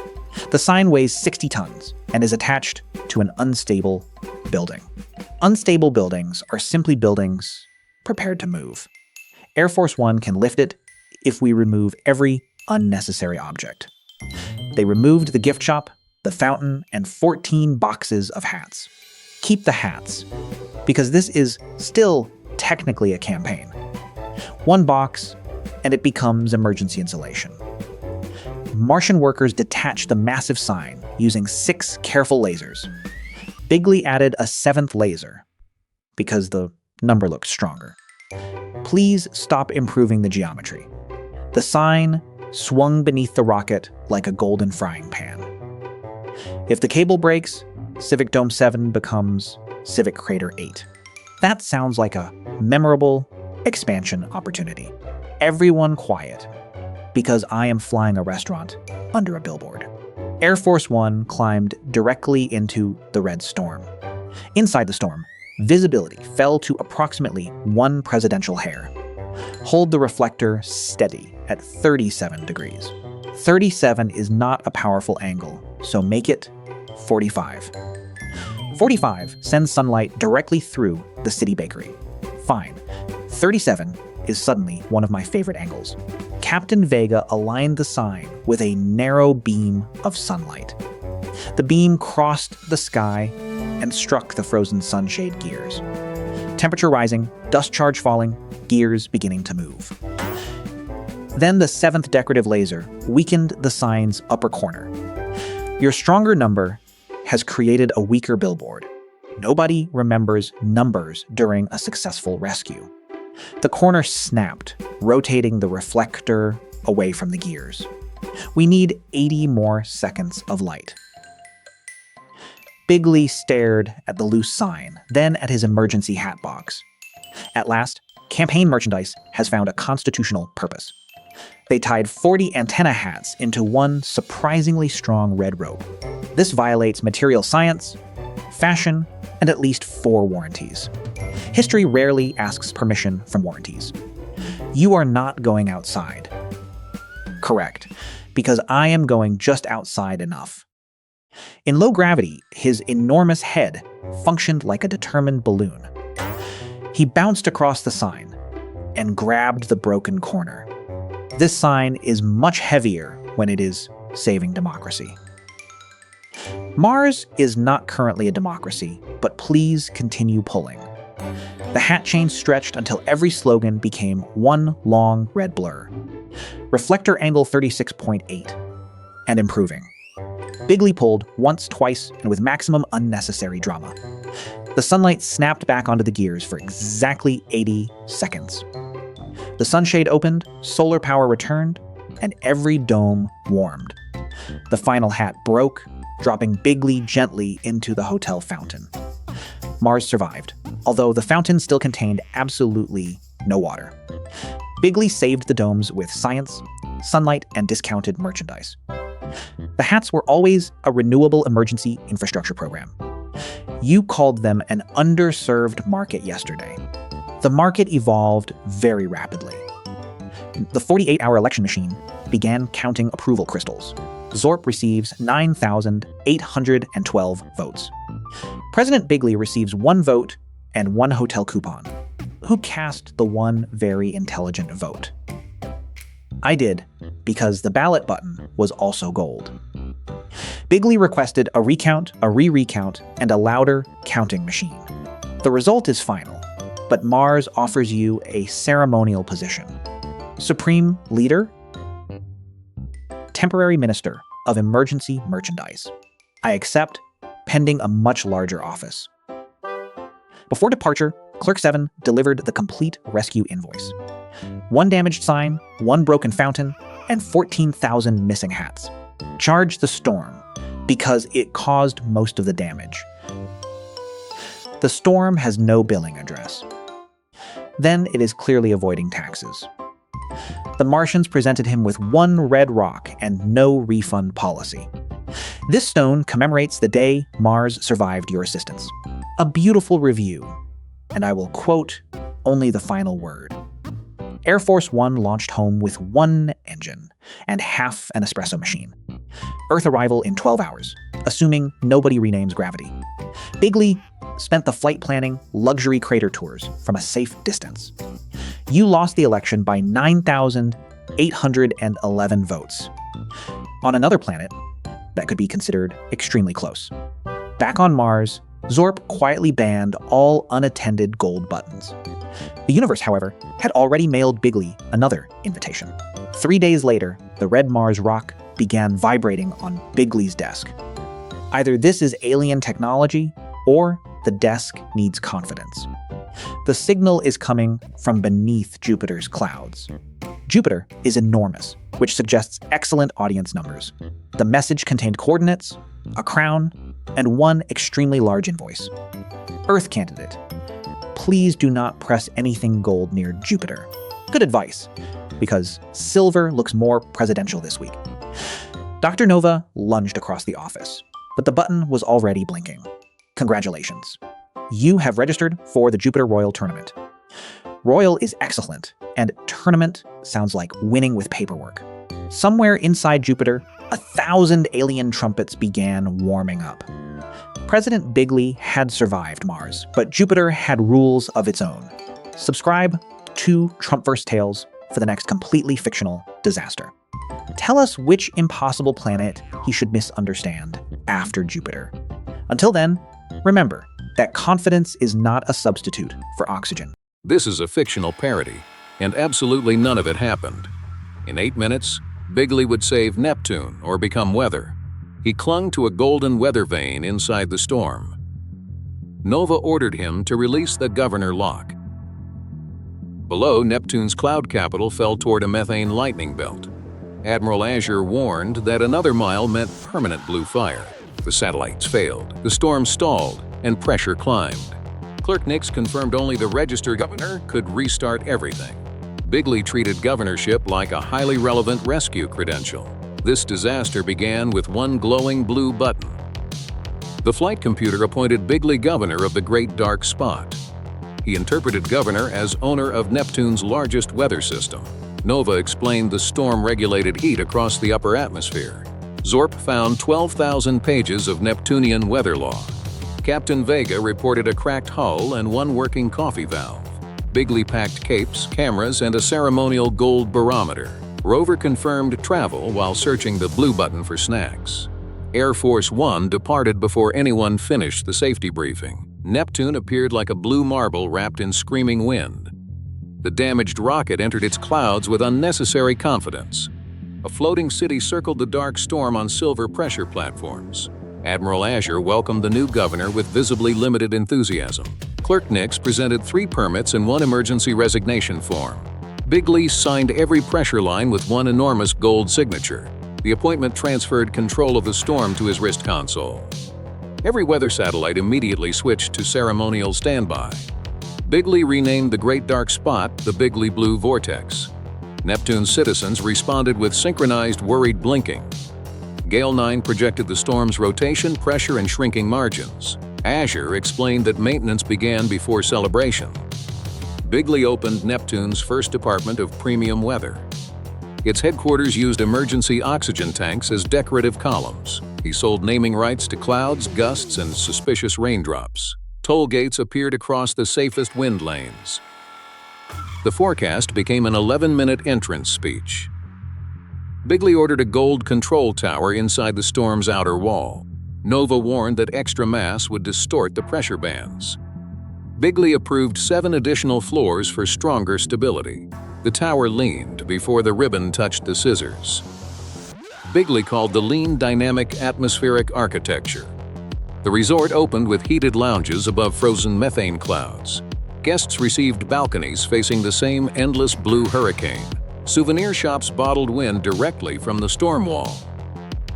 The sign weighs 60 tons and is attached to an unstable building. Unstable buildings are simply buildings prepared to move. Air Force One can lift it if we remove every unnecessary object. They removed the gift shop, the fountain, and 14 boxes of hats. Keep the hats, because this is still technically a campaign. 1 box, and it becomes emergency insulation. Martian workers detached the massive sign using 6 careful lasers. Bigley added a 7th laser, because the number looks stronger. Please stop improving the geometry. The sign swung beneath the rocket like a golden frying pan. If the cable breaks, Civic Dome 7 becomes Civic Crater 8. That sounds like a memorable expansion opportunity. Everyone quiet, because I am flying a restaurant under a billboard. Air Force One climbed directly into the red storm. Inside the storm, visibility fell to approximately 1 presidential hair. Hold the reflector steady at 37 degrees. 37 is not a powerful angle, so make it 45. 45 sends sunlight directly through the city bakery. Fine. 37 is suddenly one of my favorite angles. Captain Vega aligned the sign with a narrow beam of sunlight. The beam crossed the sky and struck the frozen sunshade gears. Temperature rising, dust charge falling, gears beginning to move. Then the 7th decorative laser weakened the sign's upper corner. Your stronger number has created a weaker billboard. Nobody remembers numbers during a successful rescue. The corner snapped, rotating the reflector away from the gears. We need 80 more seconds of light. Bigley stared at the loose sign, then at his emergency hat box. At last, campaign merchandise has found a constitutional purpose. They tied 40 antenna hats into one surprisingly strong red rope. This violates material science, fashion, and at least 4 warranties. History rarely asks permission from warranties. You are not going outside. Correct, because I am going just outside enough. In low gravity, his enormous head functioned like a determined balloon. He bounced across the sign and grabbed the broken corner. This sign is much heavier when it is saving democracy. Mars is not currently a democracy, but please continue pulling. The hat chain stretched until every slogan became one long red blur. Reflector angle 36.8, and improving. Bigley pulled once, twice, and with maximum unnecessary drama. The sunlight snapped back onto the gears for exactly 80 seconds. The sunshade opened, solar power returned, and every dome warmed. The final hat broke, dropping Bigley gently into the hotel fountain. Mars survived, although the fountain still contained absolutely no water. Bigley saved the domes with science, sunlight, and discounted merchandise. The hats were always a renewable emergency infrastructure program. You called them an underserved market yesterday. The market evolved very rapidly. The 48-hour election machine began counting approval crystals. Zorp receives 9,812 votes. President Bigley receives 1 vote and 1 hotel coupon. Who cast the one very intelligent vote? I did, because the ballot button was also gold. Bigley requested a recount, a re-recount, and a louder counting machine. The result is final, but Mars offers you a ceremonial position. Supreme Leader, Temporary Minister of Emergency Merchandise. I accept, pending a much larger office. Before departure, Clerk 7 delivered the complete rescue invoice. 1 damaged sign, 1 broken fountain, and 14,000 missing hats. Charge the storm, because it caused most of the damage. The storm has no billing address. Then it is clearly avoiding taxes. The Martians presented him with 1 red rock and no refund policy. This stone commemorates the day Mars survived your assistance. A beautiful review, and I will quote only the final word. Air Force One launched home with 1 engine and half an espresso machine. Earth arrival in 12 hours, assuming nobody renames gravity. Bigley spent the flight planning luxury crater tours from a safe distance. You lost the election by 9,811 votes. On another planet, that could be considered extremely close. Back on Mars, Zorp quietly banned all unattended gold buttons. The universe, however, had already mailed Bigley another invitation. 3 days later, the red Mars rock began vibrating on Bigley's desk. Either this is alien technology, or the desk needs confidence. The signal is coming from beneath Jupiter's clouds. Jupiter is enormous, which suggests excellent audience numbers. The message contained coordinates, a crown, and 1 extremely large invoice. Earth candidate, please do not press anything gold near Jupiter. Good advice, because silver looks more presidential this week. Dr. Nova lunged across the office, but the button was already blinking. Congratulations. You have registered for the Jupiter Royal Tournament. Royal is excellent, and tournament sounds like winning with paperwork. Somewhere inside Jupiter, 1,000 alien trumpets began warming up. President Bigley had survived Mars, but Jupiter had rules of its own. Subscribe to Trumpverse Tales for the next completely fictional disaster. Tell us which impossible planet he should misunderstand after Jupiter. Until then, remember that confidence is not a substitute for oxygen. This is a fictional parody, and absolutely none of it happened. In 8 minutes, Bigley would save Neptune or become weather. He clung to a golden weather vane inside the storm. Nova ordered him to release the governor lock. Below, Neptune's cloud capital fell toward a methane lightning belt. Admiral Azure warned that another mile meant permanent blue fire. The satellites failed, the storm stalled, and pressure climbed. Clerk Nix confirmed only the registered governor could restart everything. Bigley treated governorship like a highly relevant rescue credential. This disaster began with 1 glowing blue button. The flight computer appointed Bigley governor of the Great Dark Spot. He interpreted governor as owner of Neptune's largest weather system. Nova explained the storm-regulated heat across the upper atmosphere. Zorp found 12,000 pages of Neptunian weather law. Captain Vega reported a cracked hull and 1 working coffee valve. Bigley packed capes, cameras, and a ceremonial gold barometer. Rover confirmed travel while searching the blue button for snacks. Air Force One departed before anyone finished the safety briefing. Neptune appeared like a blue marble wrapped in screaming wind. The damaged rocket entered its clouds with unnecessary confidence. A floating city circled the dark storm on silver pressure platforms. Admiral Azure welcomed the new governor with visibly limited enthusiasm. Clerk Nix presented 3 permits and 1 emergency resignation form. Bigley signed every pressure line with one enormous gold signature. The appointment transferred control of the storm to his wrist console. Every weather satellite immediately switched to ceremonial standby. Bigley renamed the Great Dark Spot the Bigley Blue Vortex. Neptune's citizens responded with synchronized worried blinking. Gale 9 projected the storm's rotation, pressure, and shrinking margins. Azure explained that maintenance began before celebration. Bigley opened Neptune's first department of premium weather. Its headquarters used emergency oxygen tanks as decorative columns. He sold naming rights to clouds, gusts, and suspicious raindrops. Toll gates appeared across the safest wind lanes. The forecast became an 11-minute entrance speech. Bigley ordered a gold control tower inside the storm's outer wall. Nova warned that extra mass would distort the pressure bands. Bigley approved 7 additional floors for stronger stability. The tower leaned before the ribbon touched the scissors. Bigley called the lean dynamic atmospheric architecture. The resort opened with heated lounges above frozen methane clouds. Guests received balconies facing the same endless blue hurricane. Souvenir shops bottled wind directly from the storm wall.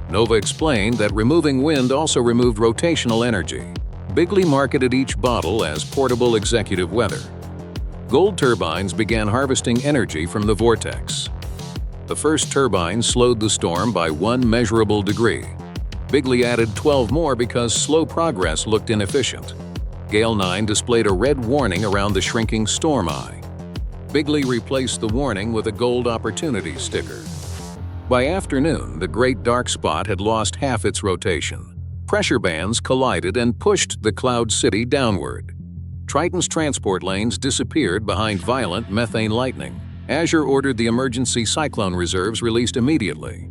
Nova explained that removing wind also removed rotational energy. Bigley marketed each bottle as portable executive weather. Gold turbines began harvesting energy from the vortex. The first turbine slowed the storm by 1 measurable degree. Bigley added 12 more because slow progress looked inefficient. Gale 9 displayed a red warning around the shrinking storm eye. Bigley replaced the warning with a gold opportunity sticker. By afternoon, the Great Dark Spot had lost half its rotation. Pressure bands collided and pushed the cloud city downward. Triton's transport lanes disappeared behind violent methane lightning. Azure ordered the emergency cyclone reserves released immediately.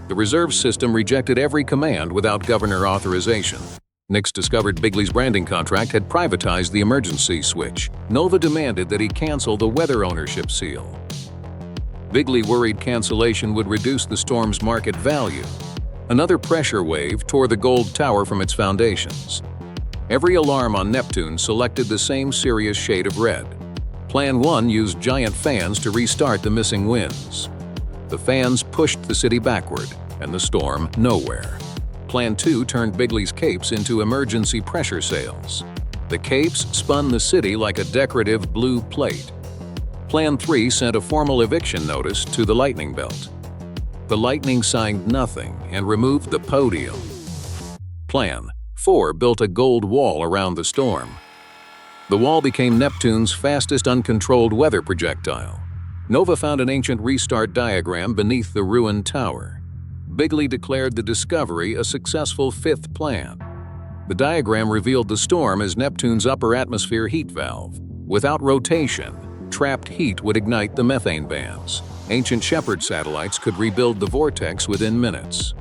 The reserve system rejected every command without governor authorization. Nix discovered Bigley's branding contract had privatized the emergency switch. Nova demanded that he cancel the weather ownership seal. Bigley worried cancellation would reduce the storm's market value. Another pressure wave tore the gold tower from its foundations. Every alarm on Neptune selected the same serious shade of red. Plan 1 used giant fans to restart the missing winds. The fans pushed the city backward, and the storm nowhere. Plan 2 turned Bigley's capes into emergency pressure sails. The capes spun the city like a decorative blue plate. Plan 3 sent a formal eviction notice to the lightning belt. The lightning signed nothing and removed the podium. Plan 4 built a gold wall around the storm. The wall became Neptune's fastest uncontrolled weather projectile. Nova found an ancient restart diagram beneath the ruined tower. Bigley declared the discovery a successful 5th plan. The diagram revealed the storm as Neptune's upper atmosphere heat valve. Without rotation, trapped heat would ignite the methane bands. Ancient Shepherd satellites could rebuild the vortex within minutes.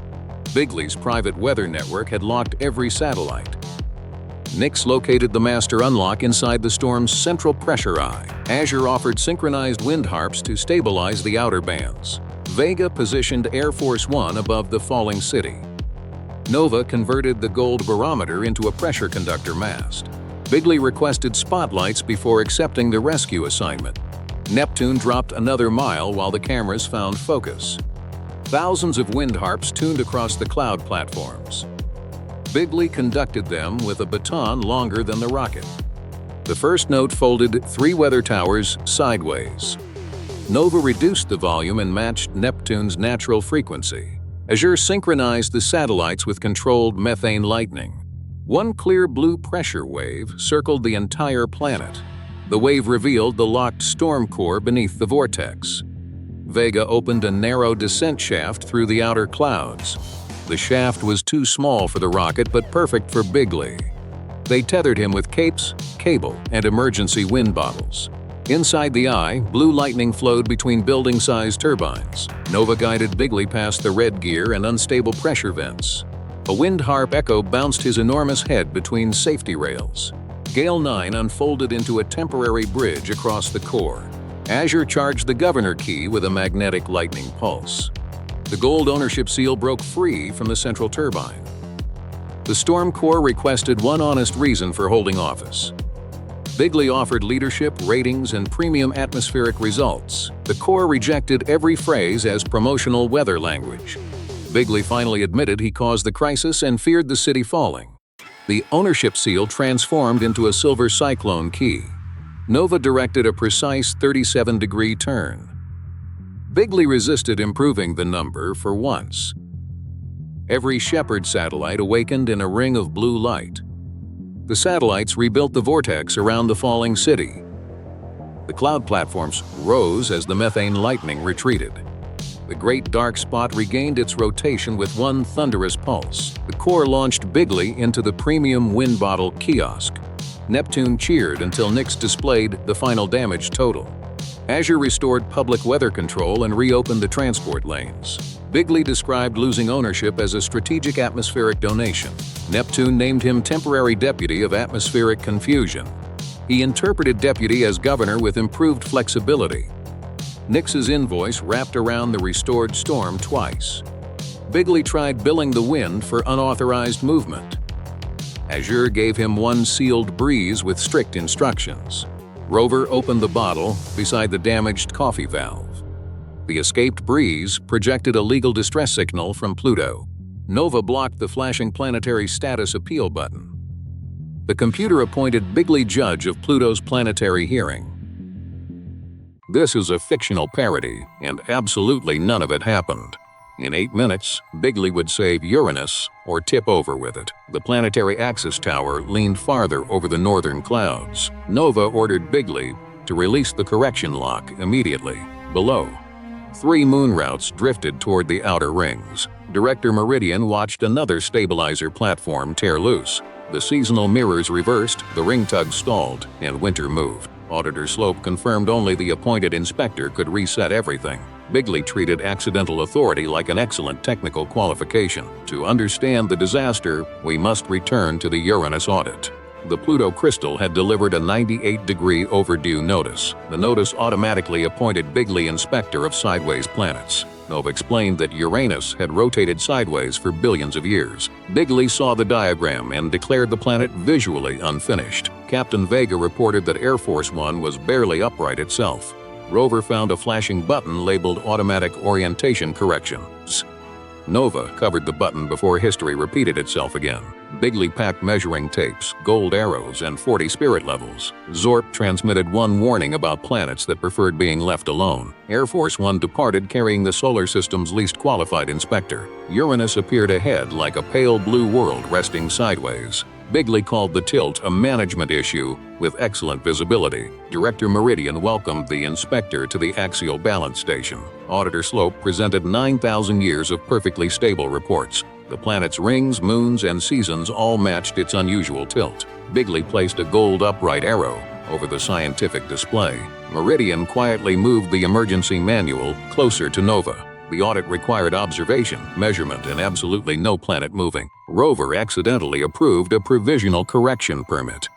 Bigley's private weather network had locked every satellite. Nix located the master unlock inside the storm's central pressure eye. Azure offered synchronized wind harps to stabilize the outer bands. Vega positioned Air Force One above the falling city. Nova converted the gold barometer into a pressure conductor mast. Bigley requested spotlights before accepting the rescue assignment. Neptune dropped another mile while the cameras found focus. Thousands of wind harps tuned across the cloud platforms. Bigley conducted them with a baton longer than the rocket. The first note folded 3 weather towers sideways. Nova reduced the volume and matched Neptune's natural frequency. Azure synchronized the satellites with controlled methane lightning. One clear blue pressure wave circled the entire planet. The wave revealed the locked storm core beneath the vortex. Vega opened a narrow descent shaft through the outer clouds. The shaft was too small for the rocket but perfect for Bigley. They tethered him with capes, cable, and emergency wind bottles. Inside the eye, blue lightning flowed between building-sized turbines. Nova guided Bigley past the red gear and unstable pressure vents. A wind harp echo bounced his enormous head between safety rails. Gale 9 unfolded into a temporary bridge across the core. Azure charged the governor key with a magnetic lightning pulse. The gold ownership seal broke free from the central turbine. The storm core requested one honest reason for holding office. Bigley offered leadership, ratings, and premium atmospheric results. The Corps rejected every phrase as promotional weather language. Bigley finally admitted he caused the crisis and feared the city falling. The ownership seal transformed into a silver cyclone key. Nova directed a precise 37-degree turn. Bigley resisted improving the number for once. Every Shepherd satellite awakened in a ring of blue light. The satellites rebuilt the vortex around the falling city. The cloud platforms rose as the methane lightning retreated. The great dark spot regained its rotation with one thunderous pulse. The Corps launched Bigley into the premium wind bottle kiosk. Neptune cheered until Nix displayed the final damage total. Azure restored public weather control and reopened the transport lanes. Bigley described losing ownership as a strategic atmospheric donation. Neptune named him temporary deputy of atmospheric confusion. He interpreted deputy as governor with improved flexibility. Nix's invoice wrapped around the restored storm twice. Bigley tried billing the wind for unauthorized movement. Azure gave him one sealed breeze with strict instructions. Rover opened the bottle beside the damaged coffee valve. The escaped breeze projected a legal distress signal from Pluto. Nova blocked the flashing planetary status appeal button. The computer appointed Bigley judge of Pluto's planetary hearing. This is a fictional parody, and absolutely none of it happened. In 8 minutes, Bigley would save Uranus or tip over with it. The planetary axis tower leaned farther over the northern clouds. Nova ordered Bigley to release the correction lock immediately. Below, 3 moon routes drifted toward the outer rings. Director Meridian watched another stabilizer platform tear loose. The seasonal mirrors reversed, the ring tug stalled, and Winter moved. Auditor Slope confirmed only the appointed inspector could reset everything. Bigley treated accidental authority like an excellent technical qualification. To understand the disaster, we must return to the Uranus audit. The Pluto crystal had delivered a 98-degree overdue notice. The notice automatically appointed Bigley inspector of sideways planets. Nova explained that Uranus had rotated sideways for billions of years. Bigley saw the diagram and declared the planet visually unfinished. Captain Vega reported that Air Force One was barely upright itself. Rover found a flashing button labeled Automatic Orientation Corrections. Nova covered the button before history repeated itself again. Bigley packed measuring tapes, gold arrows, and 40 spirit levels. Zorp transmitted one warning about planets that preferred being left alone. Air Force One departed carrying the solar system's least qualified inspector. Uranus appeared ahead like a pale blue world resting sideways. Bigley called the tilt a management issue with excellent visibility. Director Meridian welcomed the inspector to the axial balance station. Auditor Slope presented 9,000 years of perfectly stable reports. The planet's rings, moons, and seasons all matched its unusual tilt. Bigley placed a gold upright arrow over the scientific display. Meridian quietly moved the emergency manual closer to Nova. The audit required observation, measurement, and absolutely no planet moving. Rover accidentally approved a provisional correction permit.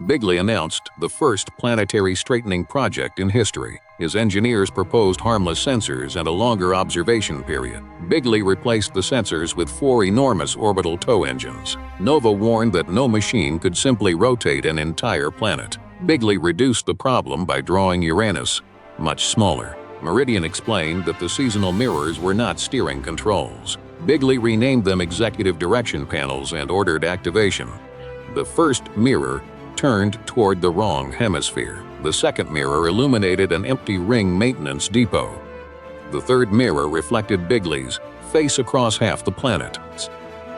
Bigley announced the first planetary straightening project in history. His engineers proposed harmless sensors and a longer observation period. Bigley replaced the sensors with 4 enormous orbital tow engines. Nova warned that no machine could simply rotate an entire planet. Bigley reduced the problem by drawing Uranus much smaller. Meridian explained that the seasonal mirrors were not steering controls. Bigley renamed them executive direction panels and ordered activation. The first mirror turned toward the wrong hemisphere. The second mirror illuminated an empty ring maintenance depot. The third mirror reflected Bigley's face across half the planet.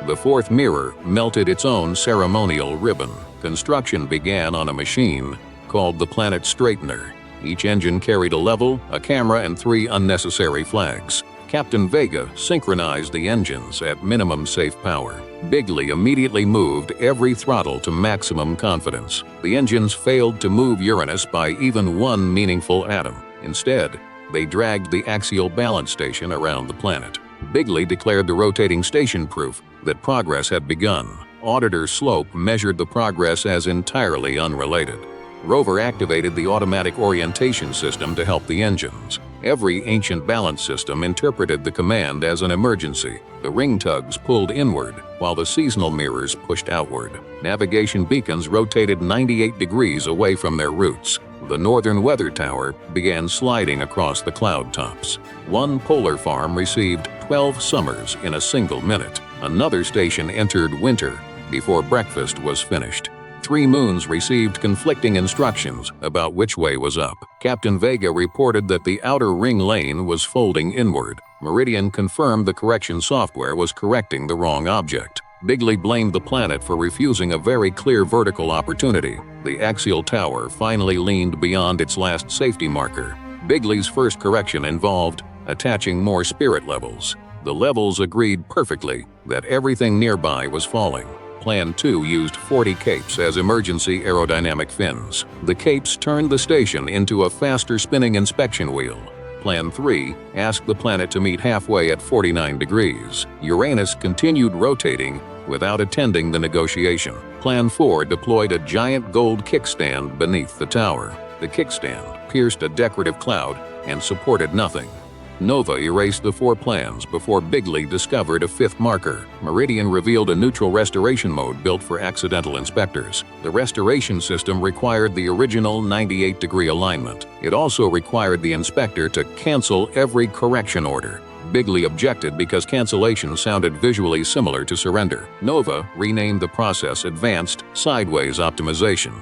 The fourth mirror melted its own ceremonial ribbon. Construction began on a machine called the Planet Straightener. Each engine carried a level, a camera, and 3 unnecessary flags. Captain Vega synchronized the engines at minimum safe power. Bigley immediately moved every throttle to maximum confidence. The engines failed to move Uranus by even one meaningful atom. Instead, they dragged the axial balance station around the planet. Bigley declared the rotating station proof that progress had begun. Auditor Slope measured the progress as entirely unrelated. Rover activated the automatic orientation system to help the engines. Every ancient balance system interpreted the command as an emergency. The ring tugs pulled inward, while the seasonal mirrors pushed outward. Navigation beacons rotated 98 degrees away from their routes. The northern weather tower began sliding across the cloud tops. One polar farm received 12 summers in a single minute. Another station entered winter before breakfast was finished. 3 moons received conflicting instructions about which way was up. Captain Vega reported that the outer ring lane was folding inward. Meridian confirmed the correction software was correcting the wrong object. Bigley blamed the planet for refusing a very clear vertical opportunity. The axial tower finally leaned beyond its last safety marker. Bigley's first correction involved attaching more spirit levels. The levels agreed perfectly that everything nearby was falling. Plan 2 used 40 capes as emergency aerodynamic fins. The capes turned the station into a faster spinning inspection wheel. Plan 3 asked the planet to meet halfway at 49 degrees. Uranus continued rotating without attending the negotiation. Plan 4 deployed a giant gold kickstand beneath the tower. The kickstand pierced a decorative cloud and supported nothing. Nova erased the 4 plans before Bigley discovered a 5th marker. Meridian revealed a neutral restoration mode built for accidental inspectors. The restoration system required the original 98-degree alignment. It also required the inspector to cancel every correction order. Bigley objected because cancellation sounded visually similar to surrender. Nova renamed the process Advanced Sideways Optimization.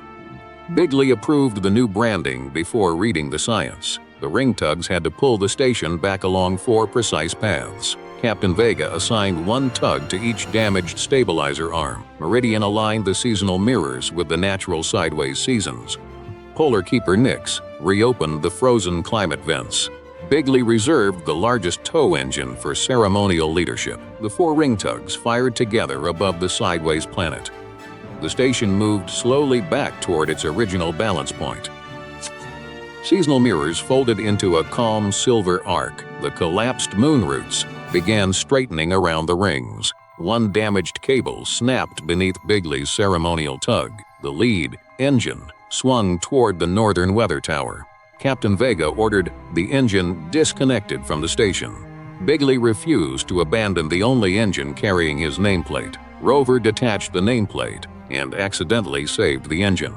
Bigley approved the new branding before reading the science. The ring tugs had to pull the station back along 4 precise paths. Captain Vega assigned 1 tug to each damaged stabilizer arm. Meridian aligned the seasonal mirrors with the natural sideways seasons. Polar Keeper Nix reopened the frozen climate vents. Bigley reserved the largest tow engine for ceremonial leadership. The 4 ring tugs fired together above the sideways planet. The station moved slowly back toward its original balance point. Seasonal mirrors folded into a calm silver arc. The collapsed moon roots began straightening around the rings. 1 damaged cable snapped beneath Bigley's ceremonial tug. The lead engine swung toward the northern weather tower. Captain Vega ordered the engine disconnected from the station. Bigley refused to abandon the only engine carrying his nameplate. Rover detached the nameplate and accidentally saved the engine.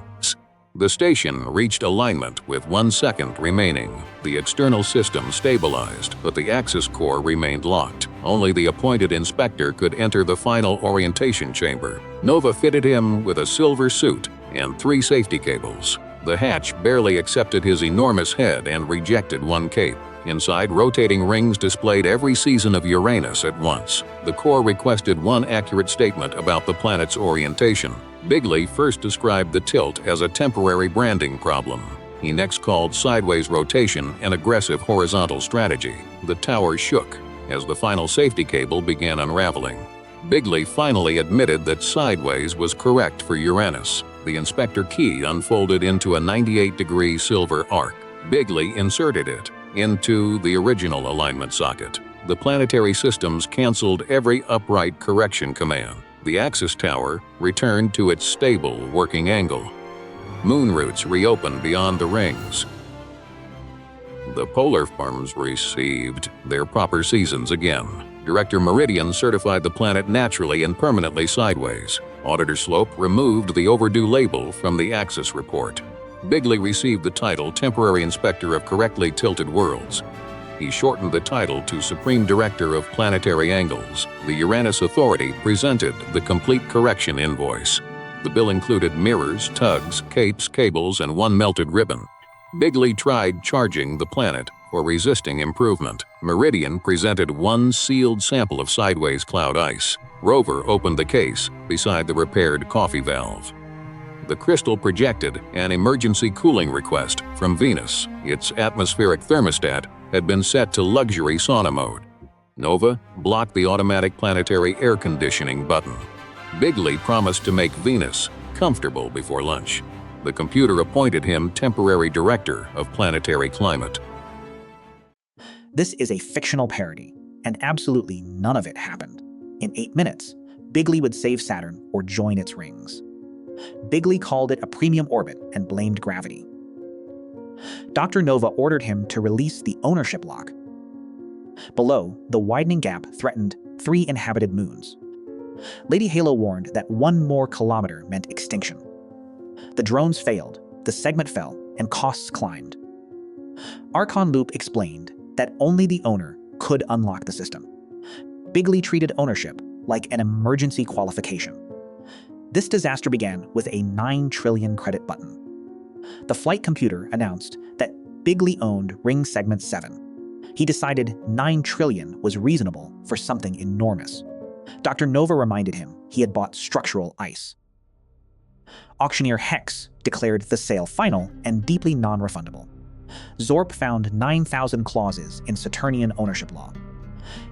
The station reached alignment with 1 second remaining. The external system stabilized, but the axis core remained locked. Only the appointed inspector could enter the final orientation chamber. Nova fitted him with a silver suit and 3 safety cables. The hatch barely accepted his enormous head and rejected 1 cape. Inside, rotating rings displayed every season of Uranus at once. The core requested 1 accurate statement about the planet's orientation. Bigley first described the tilt as a temporary branding problem. He next called sideways rotation an aggressive horizontal strategy. The tower shook as the final safety cable began unraveling. Bigley finally admitted that sideways was correct for Uranus. The inspector key unfolded into a 98-degree silver arc. Bigley inserted it into the original alignment socket. The planetary systems canceled every upright correction command. The axis tower returned to its stable working angle. Moon routes reopened beyond the rings. The polar farms received their proper seasons again. Director Meridian certified the planet naturally and permanently sideways. Auditor Slope removed the overdue label from the axis report. Bigley received the title Temporary Inspector of Correctly Tilted Worlds. He shortened the title to Supreme Director of Planetary Angles. The Uranus Authority presented the complete correction invoice. The bill included mirrors, tugs, capes, cables, and 1 melted ribbon. Bigley tried charging the planet for resisting improvement. Meridian presented 1 sealed sample of sideways cloud ice. Rover opened the case beside the repaired coffee valve. The crystal projected an emergency cooling request from Venus. Its atmospheric thermostat had been set to luxury sauna mode. Nova blocked the automatic planetary air conditioning button. Bigley promised to make Venus comfortable before lunch. The computer appointed him temporary director of planetary climate. This is a fictional parody, and absolutely none of it happened. In 8 minutes, Bigley would save Saturn or join its rings. Bigley called it a premium orbit and blamed gravity. Dr. Nova ordered him to release the ownership lock. Below, the widening gap threatened 3 inhabited moons. Lady Halo warned that 1 more kilometer meant extinction. The drones failed, the segment fell, and costs climbed. Archon Loop explained that only the owner could unlock the system. Bigley treated ownership like an emergency qualification. This disaster began with a 9 trillion credit button. The flight computer announced that Bigley owned Ring Segment 7. He decided 9 trillion was reasonable for something enormous. Dr. Nova reminded him he had bought structural ice. Auctioneer Hex declared the sale final and deeply non-refundable. Zorp found 9,000 clauses in Saturnian ownership law.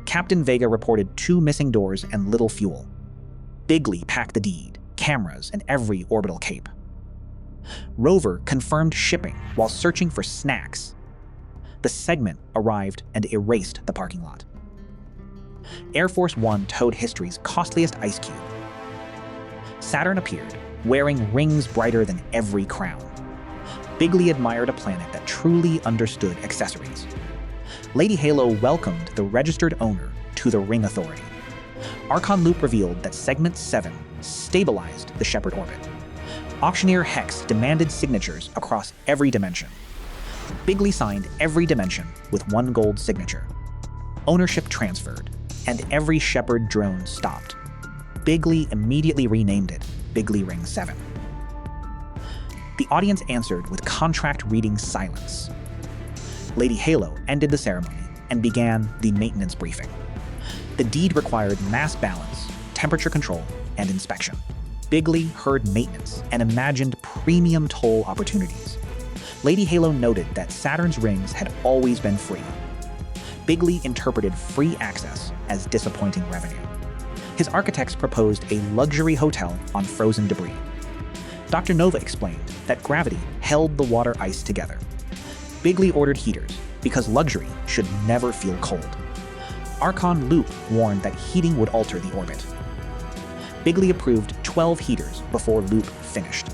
Captain Vega reported 2 missing doors and little fuel. Bigley packed the deed, cameras, and every orbital cape. Rover confirmed shipping while searching for snacks. The segment arrived and erased the parking lot. Air Force One towed history's costliest ice cube. Saturn appeared, wearing rings brighter than every crown. Bigley admired a planet that truly understood accessories. Lady Halo welcomed the registered owner to the Ring Authority. Archon Loop revealed that Segment 7 stabilized the Shepard orbit. Auctioneer Hex demanded signatures across every dimension. Bigley signed every dimension with 1 gold signature. Ownership transferred, and every Shepard drone stopped. Bigley immediately renamed it Bigley Ring 7. The audience answered with contract-reading silence. Lady Halo ended the ceremony and began the maintenance briefing. The deed required mass balance, temperature control, and inspection. Bigley heard maintenance and imagined premium toll opportunities. Lady Halo noted that Saturn's rings had always been free. Bigley interpreted free access as disappointing revenue. His architects proposed a luxury hotel on frozen debris. Dr. Nova explained that gravity held the water ice together. Bigley ordered heaters because luxury should never feel cold. Archon Loop warned that heating would alter the orbit. Bigley approved 12 heaters before Loop finished.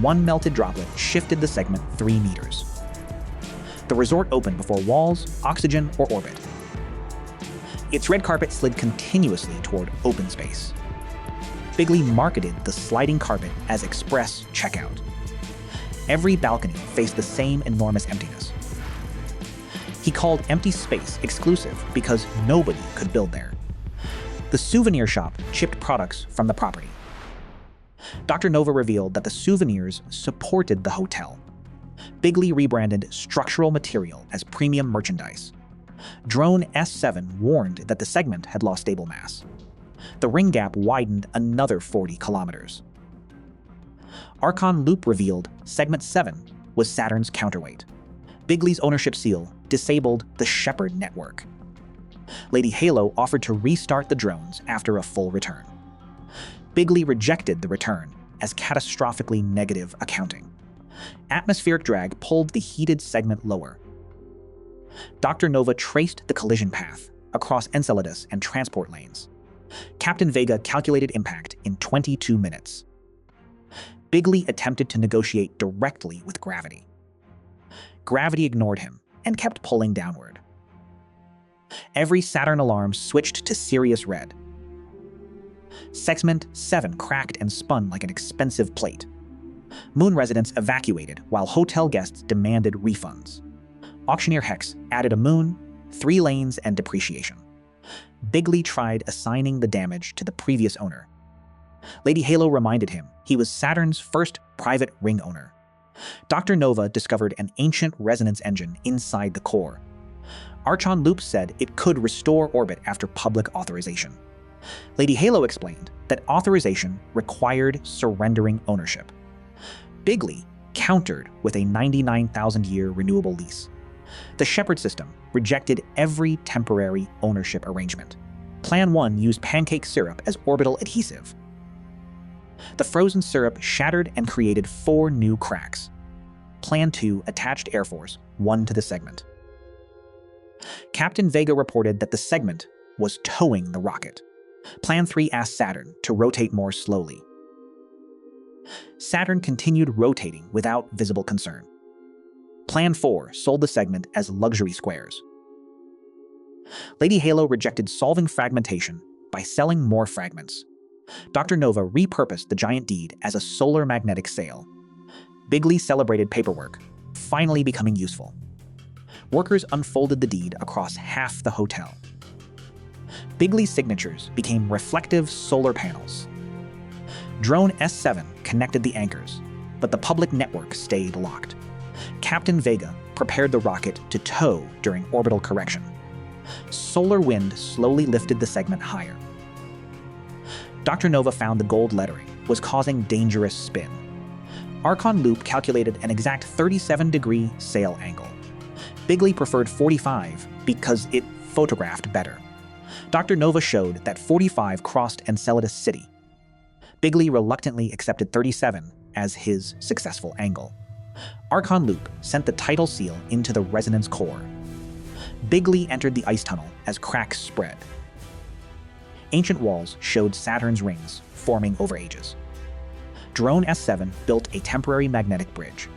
1 melted droplet shifted the segment 3 meters. The resort opened before walls, oxygen, or orbit. Its red carpet slid continuously toward open space. Bigley marketed the sliding carpet as express checkout. Every balcony faced the same enormous emptiness. He called empty space exclusive because nobody could build there. The souvenir shop shipped products from the property. Dr. Nova revealed that the souvenirs supported the hotel. Bigley rebranded structural material as premium merchandise. Drone S7 warned that the segment had lost stable mass. The ring gap widened another 40 kilometers. Archon Loop revealed Segment 7 was Saturn's counterweight. Bigley's ownership seal disabled the Shepard network. Lady Halo offered to restart the drones after a full return. Bigley rejected the return as catastrophically negative accounting. Atmospheric drag pulled the heated segment lower. Dr. Nova traced the collision path across Enceladus and transport lanes. Captain Vega calculated impact in 22 minutes. Bigley attempted to negotiate directly with gravity. Gravity ignored him and kept pulling downward. Every Saturn alarm switched to Sirius red. Segment 7 cracked and spun like an expensive plate. Moon residents evacuated while hotel guests demanded refunds. Auctioneer Hex added a moon, 3 lanes, and depreciation. Bigley tried assigning the damage to the previous owner. Lady Halo reminded him he was Saturn's first private ring owner. Dr. Nova discovered an ancient resonance engine inside the core. Archon Loop said it could restore orbit after public authorization. Lady Halo explained that authorization required surrendering ownership. Bigley countered with a 99,000-year renewable lease. The Shepard system rejected every temporary ownership arrangement. Plan 1 used pancake syrup as orbital adhesive. The frozen syrup shattered and created 4 new cracks. Plan 2 attached Air Force 1 to the segment. Captain Vega reported that the segment was towing the rocket. Plan 3 asked Saturn to rotate more slowly. Saturn continued rotating without visible concern. Plan 4 sold the segment as luxury squares. Lady Halo rejected solving fragmentation by selling more fragments. Dr. Nova repurposed the giant deed as a solar magnetic sail. Bigley celebrated paperwork, finally becoming useful. Workers unfolded the deed across half the hotel. Bigley's signatures became reflective solar panels. Drone S7 connected the anchors, but the public network stayed locked. Captain Vega prepared the rocket to tow during orbital correction. Solar wind slowly lifted the segment higher. Dr. Nova found the gold lettering was causing dangerous spin. Archon Loop calculated an exact 37-degree sail angle. Bigley preferred 45 because it photographed better. Dr. Nova showed that 45 crossed Enceladus City. Bigley reluctantly accepted 37 as his successful angle. Archon Loop sent the tidal seal into the resonance core. Bigley entered the ice tunnel as cracks spread. Ancient walls showed Saturn's rings forming over ages. Drone S7 built a temporary magnetic bridge.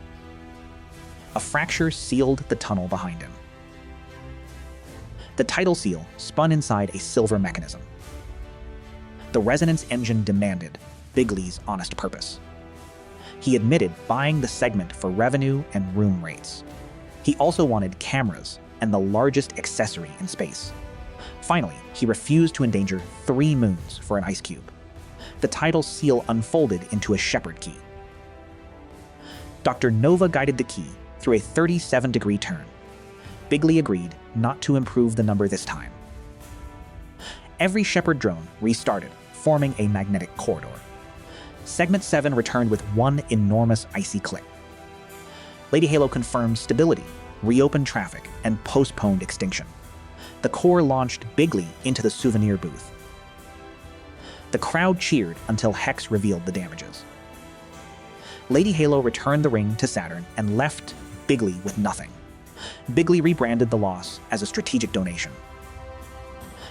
A fracture sealed the tunnel behind him. The tidal seal spun inside a silver mechanism. The resonance engine demanded Bigley's honest purpose. He admitted buying the segment for revenue and room rates. He also wanted cameras and the largest accessory in space. Finally, he refused to endanger 3 moons for an ice cube. The tidal seal unfolded into a shepherd key. Dr. Nova guided the key through a 37-degree turn. Bigley agreed not to improve the number this time. Every shepherd drone restarted, forming a magnetic corridor. Segment 7 returned with one enormous icy click. Lady Halo confirmed stability, reopened traffic, and postponed extinction. The core launched Bigley into the souvenir booth. The crowd cheered until Hex revealed the damages. Lady Halo returned the ring to Saturn and left Bigley with nothing. Bigley rebranded the loss as a strategic donation.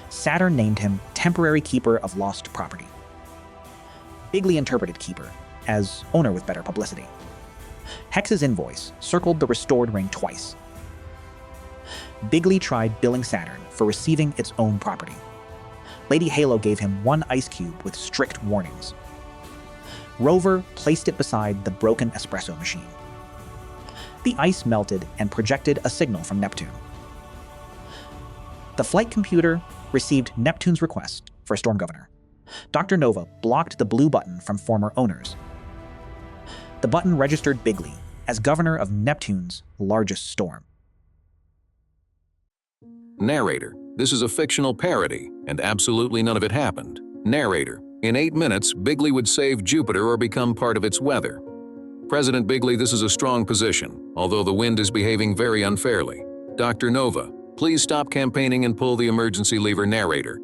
Saturn named him temporary keeper of lost property. Bigley interpreted keeper as owner with better publicity. Hex's invoice circled the restored ring twice. Bigley tried billing Saturn for receiving its own property. Lady Halo gave him 1 ice cube with strict warnings. Rover placed it beside the broken espresso machine. The ice melted and projected a signal from Neptune. The flight computer received Neptune's request for a storm governor. Dr. Nova blocked the blue button from former owners. The button registered Bigley as governor of Neptune's largest storm. Narrator: This is a fictional parody, and absolutely none of it happened. Narrator: In 8 minutes, Bigley would save Jupiter or become part of its weather. President Bigley: This is a strong position, although the wind is behaving very unfairly. Dr. Nova: Please stop campaigning and pull the emergency lever. Narrator: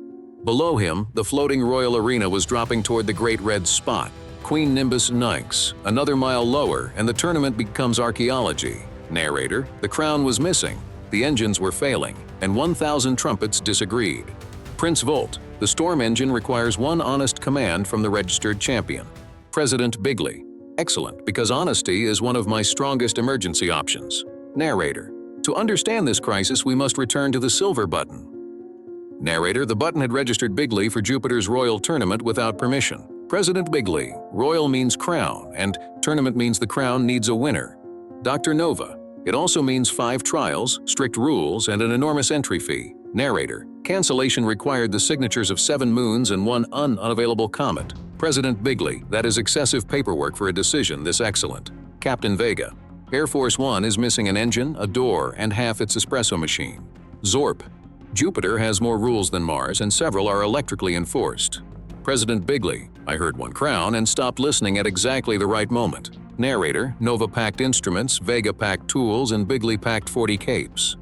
Below him, the floating royal arena was dropping toward the Great Red Spot. Queen Nimbus Ninx. Another mile lower, and the tournament becomes archaeology. Narrator: The crown was missing, the engines were failing, and 1,000 trumpets disagreed. Prince Volt: The storm engine requires 1 honest command from the registered champion. President Bigley: Excellent, because honesty is one of my strongest emergency options. Narrator: To understand this crisis, we must return to the silver button. Narrator: The button had registered Bigley for Jupiter's royal tournament without permission. President Bigley: Royal means crown, and tournament means the crown needs a winner. Dr. Nova: It also means 5 trials, strict rules, and an enormous entry fee. Narrator: Cancellation required the signatures of 7 moons and 1 unavailable comet. President Bigley: That is excessive paperwork for a decision this excellent. Captain Vega: Air Force One is missing an engine, a door, and half its espresso machine. Zorp: Jupiter has more rules than Mars, and several are electrically enforced. President Bigley: I heard 1 crown and stopped listening at exactly the right moment. Narrator: Nova packed instruments, Vega packed tools, and Bigley packed 40 capes.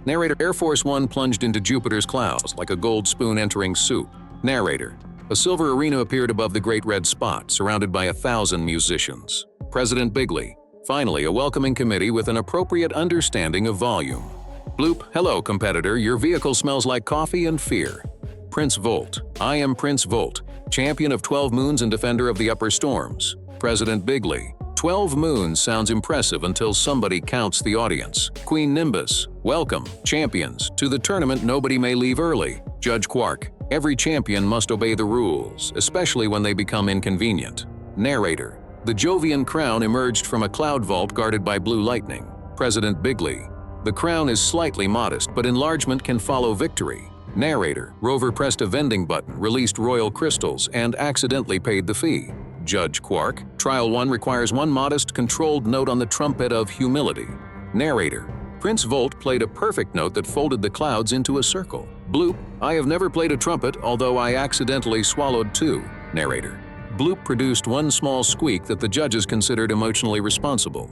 Narrator: Air Force One plunged into Jupiter's clouds like a gold spoon entering soup. Narrator: A silver arena appeared above the Great Red Spot, surrounded by 1,000 musicians. President Bigley: Finally, a welcoming committee with an appropriate understanding of volume. Bloop: Hello, competitor, your vehicle smells like coffee and fear. Prince Volt: I am Prince Volt, champion of 12 moons and defender of the upper storms. President Bigley: 12 moons sounds impressive until somebody counts the audience. Queen Nimbus, welcome, champions, to the tournament nobody may leave early. Judge Quark, every champion must obey the rules, especially when they become inconvenient. Narrator, the Jovian crown emerged from a cloud vault guarded by blue lightning. President Bigley, the crown is slightly modest, but enlargement can follow victory. Narrator, Rover pressed a vending button, released royal crystals, and accidentally paid the fee. Judge Quark, Trial 1 requires one modest, controlled note on the trumpet of humility. Narrator, Prince Volt played a perfect note that folded the clouds into a circle. Bloop, I have never played a trumpet, although I accidentally swallowed two. Narrator, Bloop produced one small squeak that the judges considered emotionally responsible.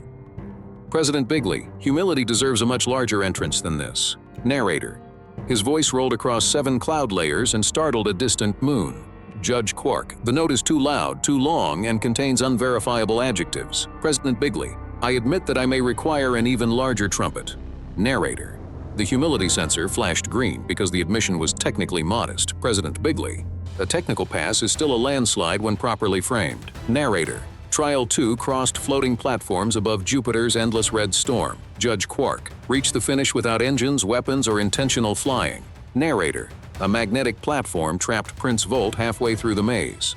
President Bigley, humility deserves a much larger entrance than this. Narrator, his voice rolled across 7 cloud layers and startled a distant moon. Judge Quark, the note is too loud, too long, and contains unverifiable adjectives. President Bigley, I admit that I may require an even larger trumpet. Narrator, the humility sensor flashed green because the admission was technically modest. President Bigley, a technical pass is still a landslide when properly framed. Narrator, Trial 2 crossed floating platforms above Jupiter's endless red storm. Judge Quark, reached the finish without engines, weapons, or intentional flying. Narrator, a magnetic platform trapped Prince Volt halfway through the maze.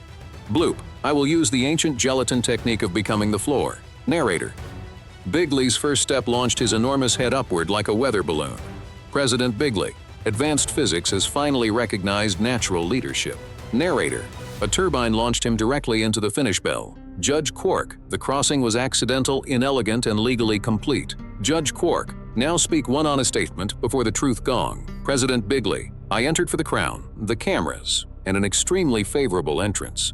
Bloop, I will use the ancient gelatin technique of becoming the floor. Narrator, Bigley's first step launched his enormous head upward like a weather balloon. President Bigley, advanced physics has finally recognized natural leadership. Narrator, a turbine launched him directly into the finish bell. Judge Quark, the crossing was accidental, inelegant, and legally complete. Judge Quark, now speak one honest statement before the truth gong. President Bigley, I entered for the crown, the cameras, and an extremely favorable entrance.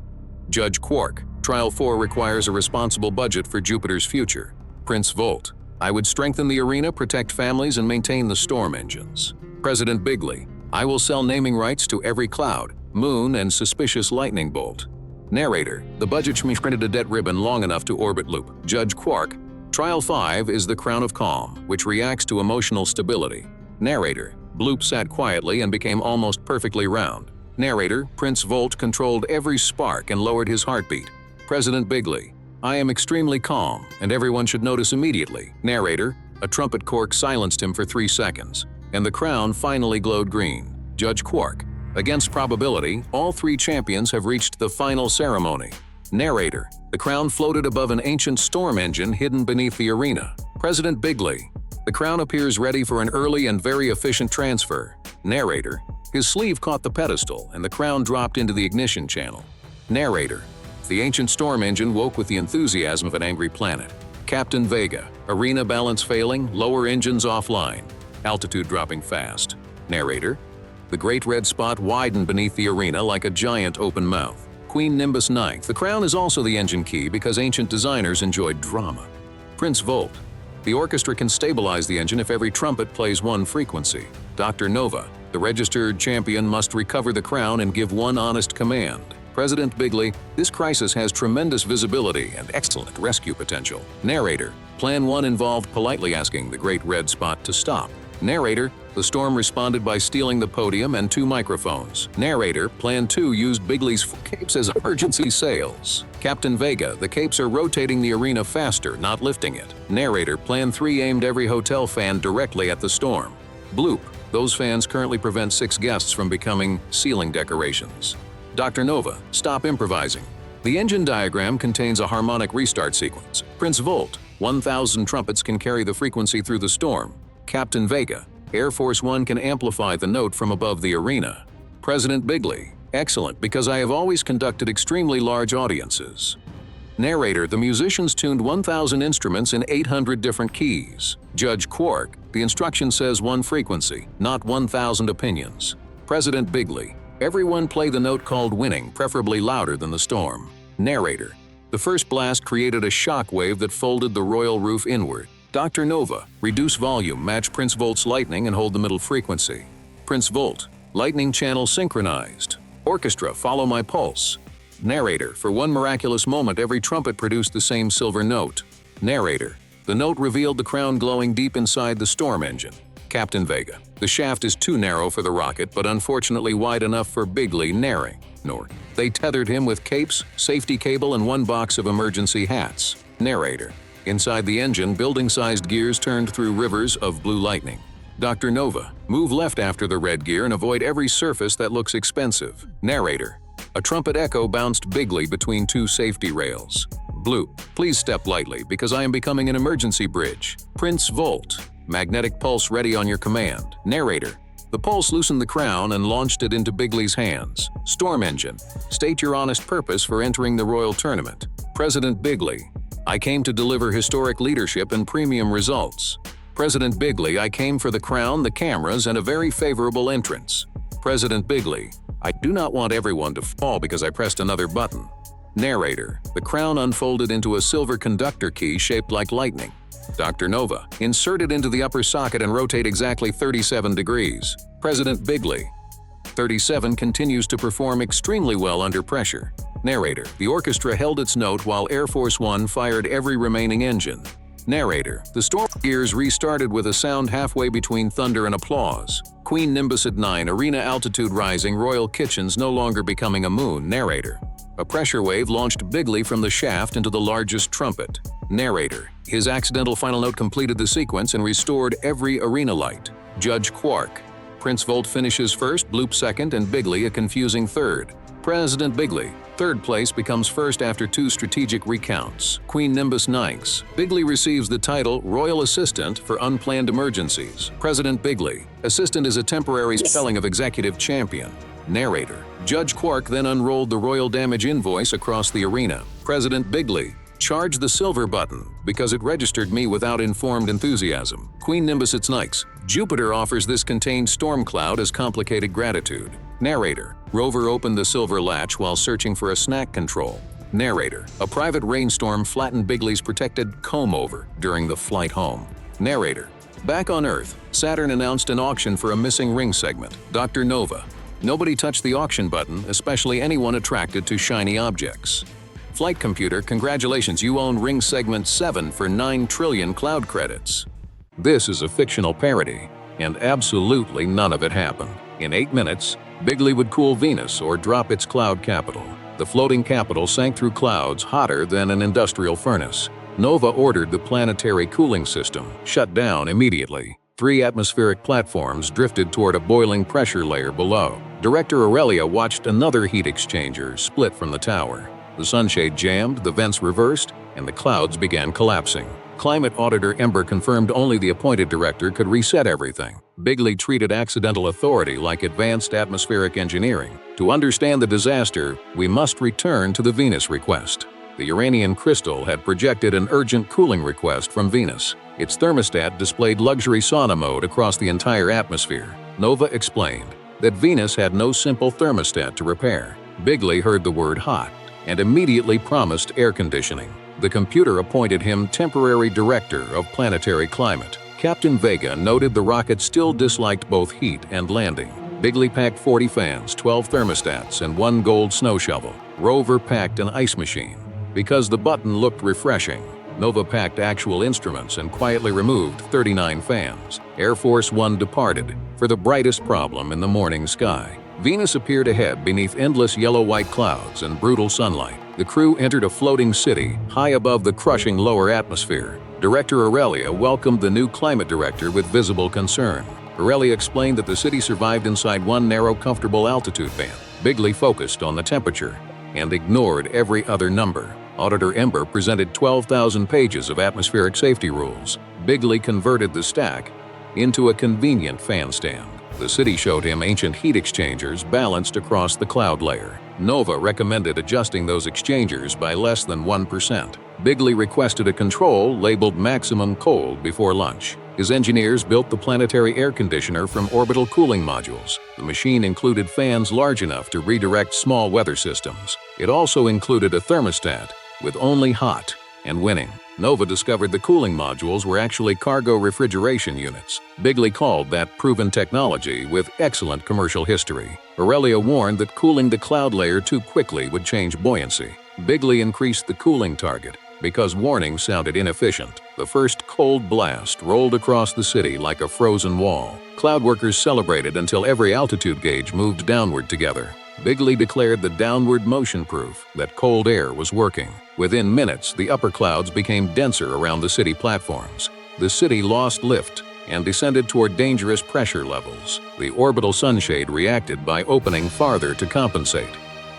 Judge Quark, Trial 4 requires a responsible budget for Jupiter's future. Prince Volt, I would strengthen the arena, protect families, and maintain the storm engines. President Bigley, I will sell naming rights to every cloud, moon, and suspicious lightning bolt. Narrator, the budget printed a debt ribbon long enough to orbit loop. Judge Quark, Trial 5 is the crown of calm, which reacts to emotional stability. Narrator, Bloop sat quietly and became almost perfectly round. Narrator, Prince Volt controlled every spark and lowered his heartbeat. President Bigley, I am extremely calm, and everyone should notice immediately. Narrator, a trumpet cork silenced him for 3 seconds, and the crown finally glowed green. Judge Quark, against probability, all 3 champions have reached the final ceremony. Narrator, the crown floated above an ancient storm engine hidden beneath the arena. President Bigley, the crown appears ready for an early and very efficient transfer. Narrator, his sleeve caught the pedestal and the crown dropped into the ignition channel. Narrator, the ancient storm engine woke with the enthusiasm of an angry planet. Captain Vega, arena balance failing, lower engines offline, altitude dropping fast. Narrator, the great red spot widened beneath the arena like a giant open mouth. Queen Nimbus 9th, the crown is also the engine key because ancient designers enjoyed drama. Prince Volt, the orchestra can stabilize the engine if every trumpet plays one frequency. Dr. Nova, the registered champion must recover the crown and give one honest command. President Bigley, this crisis has tremendous visibility and excellent rescue potential. Narrator, Plan 1 involved politely asking the great red spot to stop. Narrator, the storm responded by stealing the podium and 2 microphones. Narrator, Plan 2 used Bigley's capes as emergency sails. Captain Vega, the capes are rotating the arena faster, not lifting it. Narrator, Plan 3 aimed every hotel fan directly at the storm. Bloop, those fans currently prevent 6 guests from becoming ceiling decorations. Dr. Nova, stop improvising. The engine diagram contains a harmonic restart sequence. Prince Volt, 1,000 trumpets can carry the frequency through the storm. Captain Vega, Air Force One can amplify the note from above the arena. President Bigley, excellent, because I have always conducted extremely large audiences. Narrator, the musicians tuned 1,000 instruments in 800 different keys. Judge Quark, the instruction says 1 frequency, not 1,000 opinions. President Bigley, everyone play the note called winning, preferably louder than the storm. Narrator, the first blast created a shock wave that folded the royal roof inward. Dr. Nova, reduce volume, match Prince Volt's lightning and hold the middle frequency. Prince Volt, lightning channel synchronized. Orchestra, follow my pulse. Narrator, for one miraculous moment every trumpet produced the same silver note. Narrator, the note revealed the crown glowing deep inside the storm engine. Captain Vega, the shaft is too narrow for the rocket but unfortunately wide enough for Bigley Naring. They tethered him with capes, safety cable, and 1 box of emergency hats. Narrator. Inside the engine, building-sized gears turned through rivers of blue lightning. Dr. Nova. Move left after the red gear and avoid every surface that looks expensive. Narrator. A trumpet echo bounced bigly between two safety rails. Blue. Please step lightly because I am becoming an emergency bridge. Prince Volt. Magnetic pulse ready on your command. Narrator. The pulse loosened the crown and launched it into Bigley's hands. Storm engine. State your honest purpose for entering the royal tournament. President Bigley. I came to deliver historic leadership and premium results. President Bigley, I came for the crown, the cameras, and a very favorable entrance. President Bigley. I do not want everyone to fall because I pressed another button. Narrator. The crown unfolded into a silver conductor key shaped like lightning. Dr. Nova. Insert it into the upper socket and rotate exactly 37 degrees. President Bigley. 37 continues to perform extremely well under pressure. Narrator. The orchestra held its note while Air Force One fired every remaining engine. Narrator. The storm gears restarted with a sound halfway between thunder and applause. Queen Nimbus at 9, arena altitude rising, royal kitchens no longer becoming a moon. Narrator. A pressure wave launched Bigley from the shaft into the largest trumpet. Narrator. His accidental final note completed the sequence and restored every arena light. Judge Quark. Prince Volt finishes first, Bloop second, and Bigley a confusing third. President Bigley. Third place becomes first after two strategic recounts. Queen Nimbus ninths. Bigley receives the title Royal Assistant for Unplanned Emergencies. President Bigley. Assistant is a temporary spelling of Executive Champion. Narrator. Judge Quark then unrolled the royal damage invoice across the arena. President Bigley. Charge the silver button because it registered me without informed enthusiasm. Queen Nimbus its Nikes. Jupiter offers this contained storm cloud as complicated gratitude. Narrator. Rover opened the silver latch while searching for a snack control. Narrator. A private rainstorm flattened Bigley's protected comb-over during the flight home. Narrator. Back on Earth, Saturn announced an auction for a missing ring segment. Dr. Nova. Nobody touched the auction button, especially anyone attracted to shiny objects. Flight computer, congratulations, you own ring segment 7 for 9 trillion cloud credits. This is a fictional parody, and absolutely none of it happened. In 8 minutes, Bigley would cool Venus or drop its cloud capital. The floating capital sank through clouds hotter than an industrial furnace. Nova ordered the planetary cooling system shut down immediately. 3 atmospheric platforms drifted toward a boiling pressure layer below. Director Aurelia watched another heat exchanger split from the tower. The sunshade jammed, the vents reversed, and the clouds began collapsing. Climate Auditor Ember confirmed only the appointed director could reset everything. Bigley treated accidental authority like advanced atmospheric engineering. To understand the disaster, we must return to the Venus request. The Uranian crystal had projected an urgent cooling request from Venus. Its thermostat displayed luxury sauna mode across the entire atmosphere. Nova explained that Venus had no simple thermostat to repair. Bigley heard the word hot and immediately promised air conditioning. The computer appointed him temporary director of planetary climate. Captain Vega noted the rocket still disliked both heat and landing. Bigley packed 40 fans, 12 thermostats, and 1 gold snow shovel. Rover packed an ice machine. Because the button looked refreshing, Nova packed actual instruments and quietly removed 39 fans. Air Force One departed for the brightest problem in the morning sky. Venus appeared ahead beneath endless yellow-white clouds and brutal sunlight. The crew entered a floating city high above the crushing lower atmosphere. Director Aurelia welcomed the new climate director with visible concern. Aurelia explained that the city survived inside one narrow, comfortable altitude band. Bigley focused on the temperature and ignored every other number. Auditor Ember presented 12,000 pages of atmospheric safety rules. Bigley converted the stack into a convenient fan stand. The city showed him ancient heat exchangers balanced across the cloud layer. Nova recommended adjusting those exchangers by less than 1%. Bigley requested a control labeled maximum cold before lunch. His engineers built the planetary air conditioner from orbital cooling modules. The machine included fans large enough to redirect small weather systems. It also included a thermostat with only hot and winning. Nova discovered the cooling modules were actually cargo refrigeration units. Bigley called that proven technology with excellent commercial history. Aurelia warned that cooling the cloud layer too quickly would change buoyancy. Bigley increased the cooling target because warning sounded inefficient. The first cold blast rolled across the city like a frozen wall. Cloud workers celebrated until every altitude gauge moved downward together. Bigley declared the downward motion proof that cold air was working. Within minutes, the upper clouds became denser around the city platforms. The city lost lift and descended toward dangerous pressure levels. The orbital sunshade reacted by opening farther to compensate.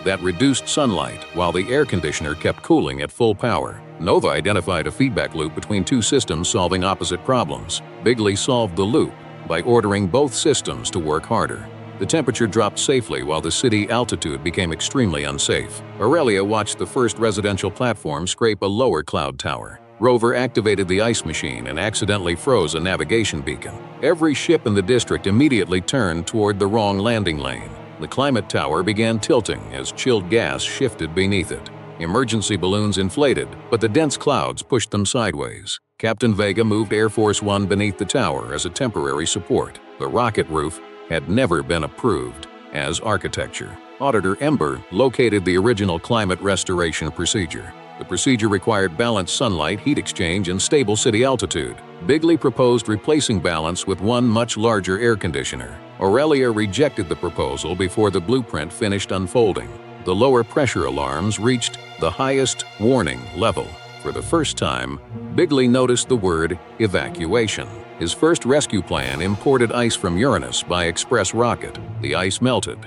That reduced sunlight while the air conditioner kept cooling at full power. Nova identified a feedback loop between two systems solving opposite problems. Bigley solved the loop by ordering both systems to work harder. The temperature dropped safely while the city altitude became extremely unsafe. Aurelia watched the first residential platform scrape a lower cloud tower. Rover activated the ice machine and accidentally froze a navigation beacon. Every ship in the district immediately turned toward the wrong landing lane. The climate tower began tilting as chilled gas shifted beneath it. Emergency balloons inflated, but the dense clouds pushed them sideways. Captain Vega moved Air Force One beneath the tower as a temporary support. The rocket roof had never been approved as architecture. Auditor Ember located the original climate restoration procedure. The procedure required balanced sunlight, heat exchange, and stable city altitude. Bigley proposed replacing balance with one much larger air conditioner. Aurelia rejected the proposal before the blueprint finished unfolding. The lower pressure alarms reached the highest warning level. For the first time, Bigley noticed the word evacuation. His first rescue plan imported ice from Uranus by express rocket. The ice melted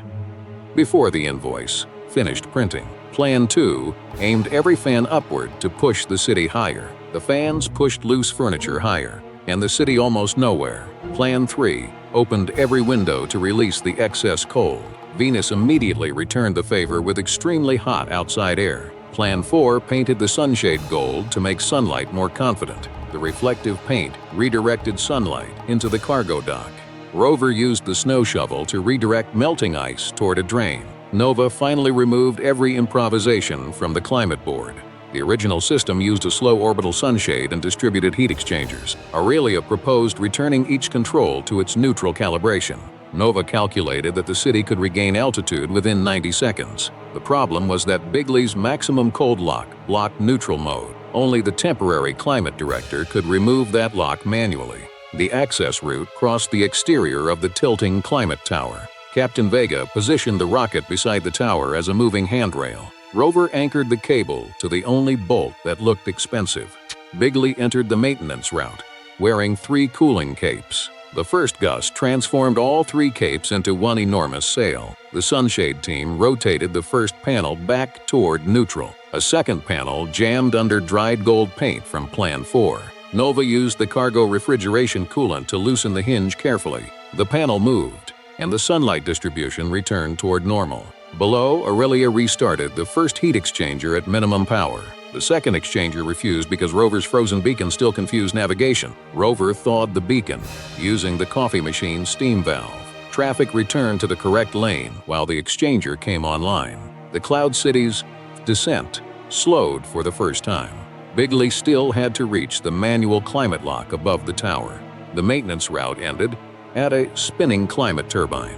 before the invoice finished printing. Plan 2 aimed every fan upward to push the city higher. The fans pushed loose furniture higher, and the city almost nowhere. Plan 3 opened every window to release the excess cold. Venus immediately returned the favor with extremely hot outside air. Plan 4 painted the sunshade gold to make sunlight more confident. The reflective paint redirected sunlight into the cargo dock. Rover used the snow shovel to redirect melting ice toward a drain. Nova finally removed every improvisation from the climate board. The original system used a slow orbital sunshade and distributed heat exchangers. Aurelia proposed returning each control to its neutral calibration. Nova calculated that the city could regain altitude within 90 seconds. The problem was that Bigley's maximum cold lock blocked neutral mode. Only the temporary climate director could remove that lock manually. The access route crossed the exterior of the tilting climate tower. Captain Vega positioned the rocket beside the tower as a moving handrail. Rover anchored the cable to the only bolt that looked expensive. Bigley entered the maintenance route, wearing 3 cooling capes. The first gust transformed all 3 capes into one enormous sail. The sunshade team rotated the first panel back toward neutral. A second panel jammed under dried gold paint from Plan 4. Nova used the cargo refrigeration coolant to loosen the hinge carefully. The panel moved, and the sunlight distribution returned toward normal. Below, Aurelia restarted the first heat exchanger at minimum power. The second exchanger refused because Rover's frozen beacon still confused navigation. Rover thawed the beacon, using the coffee machine's steam valve. Traffic returned to the correct lane while the exchanger came online. The Cloud City's descent slowed for the first time. Bigley still had to reach the manual climate lock above the tower. The maintenance route ended at a spinning climate turbine.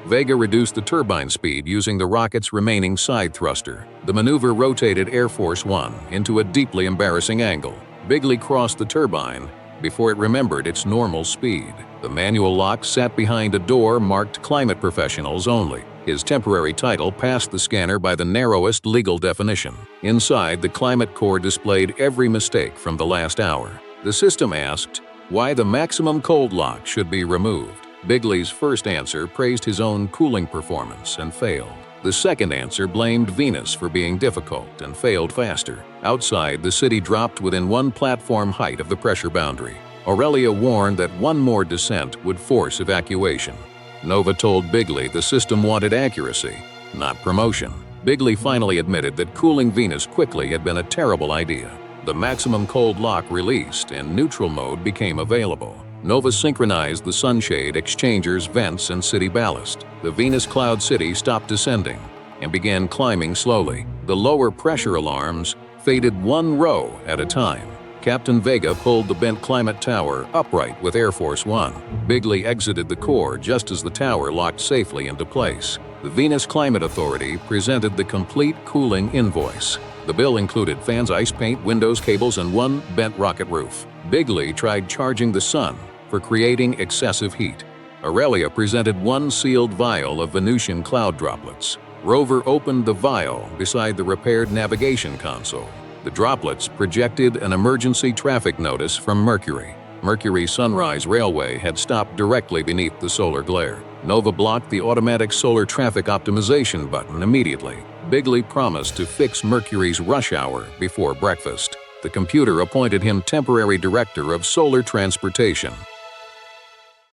Vega reduced the turbine speed using the rocket's remaining side thruster. The maneuver rotated Air Force One into a deeply embarrassing angle. Bigley crossed the turbine before it remembered its normal speed. The manual lock sat behind a door marked Climate Professionals Only. His temporary title passed the scanner by the narrowest legal definition. Inside, the Climate Core displayed every mistake from the last hour. The system asked why the maximum cold lock should be removed. Bigley's first answer praised his own cooling performance and failed. The second answer blamed Venus for being difficult and failed faster. Outside, the city dropped within 1 platform height of the pressure boundary. Aurelia warned that one more descent would force evacuation. Nova told Bigley the system wanted accuracy, not promotion. Bigley finally admitted that cooling Venus quickly had been a terrible idea. The maximum cold lock released and neutral mode became available. Nova synchronized the sunshade, exchangers, vents, and city ballast. The Venus Cloud City stopped descending and began climbing slowly. The lower pressure alarms faded 1 row at a time. Captain Vega pulled the bent climate tower upright with Air Force One. Bigley exited the core just as the tower locked safely into place. The Venus Climate Authority presented the complete cooling invoice. The bill included fans, ice paint, windows, cables, and 1 bent rocket roof. Bigley tried charging the sun for creating excessive heat. Aurelia presented 1 sealed vial of Venusian cloud droplets. Rover opened the vial beside the repaired navigation console. The droplets projected an emergency traffic notice from Mercury. Mercury Sunrise Railway had stopped directly beneath the solar glare. Nova blocked the automatic solar traffic optimization button immediately. Bigley promised to fix Mercury's rush hour before breakfast. The computer appointed him temporary director of solar transportation.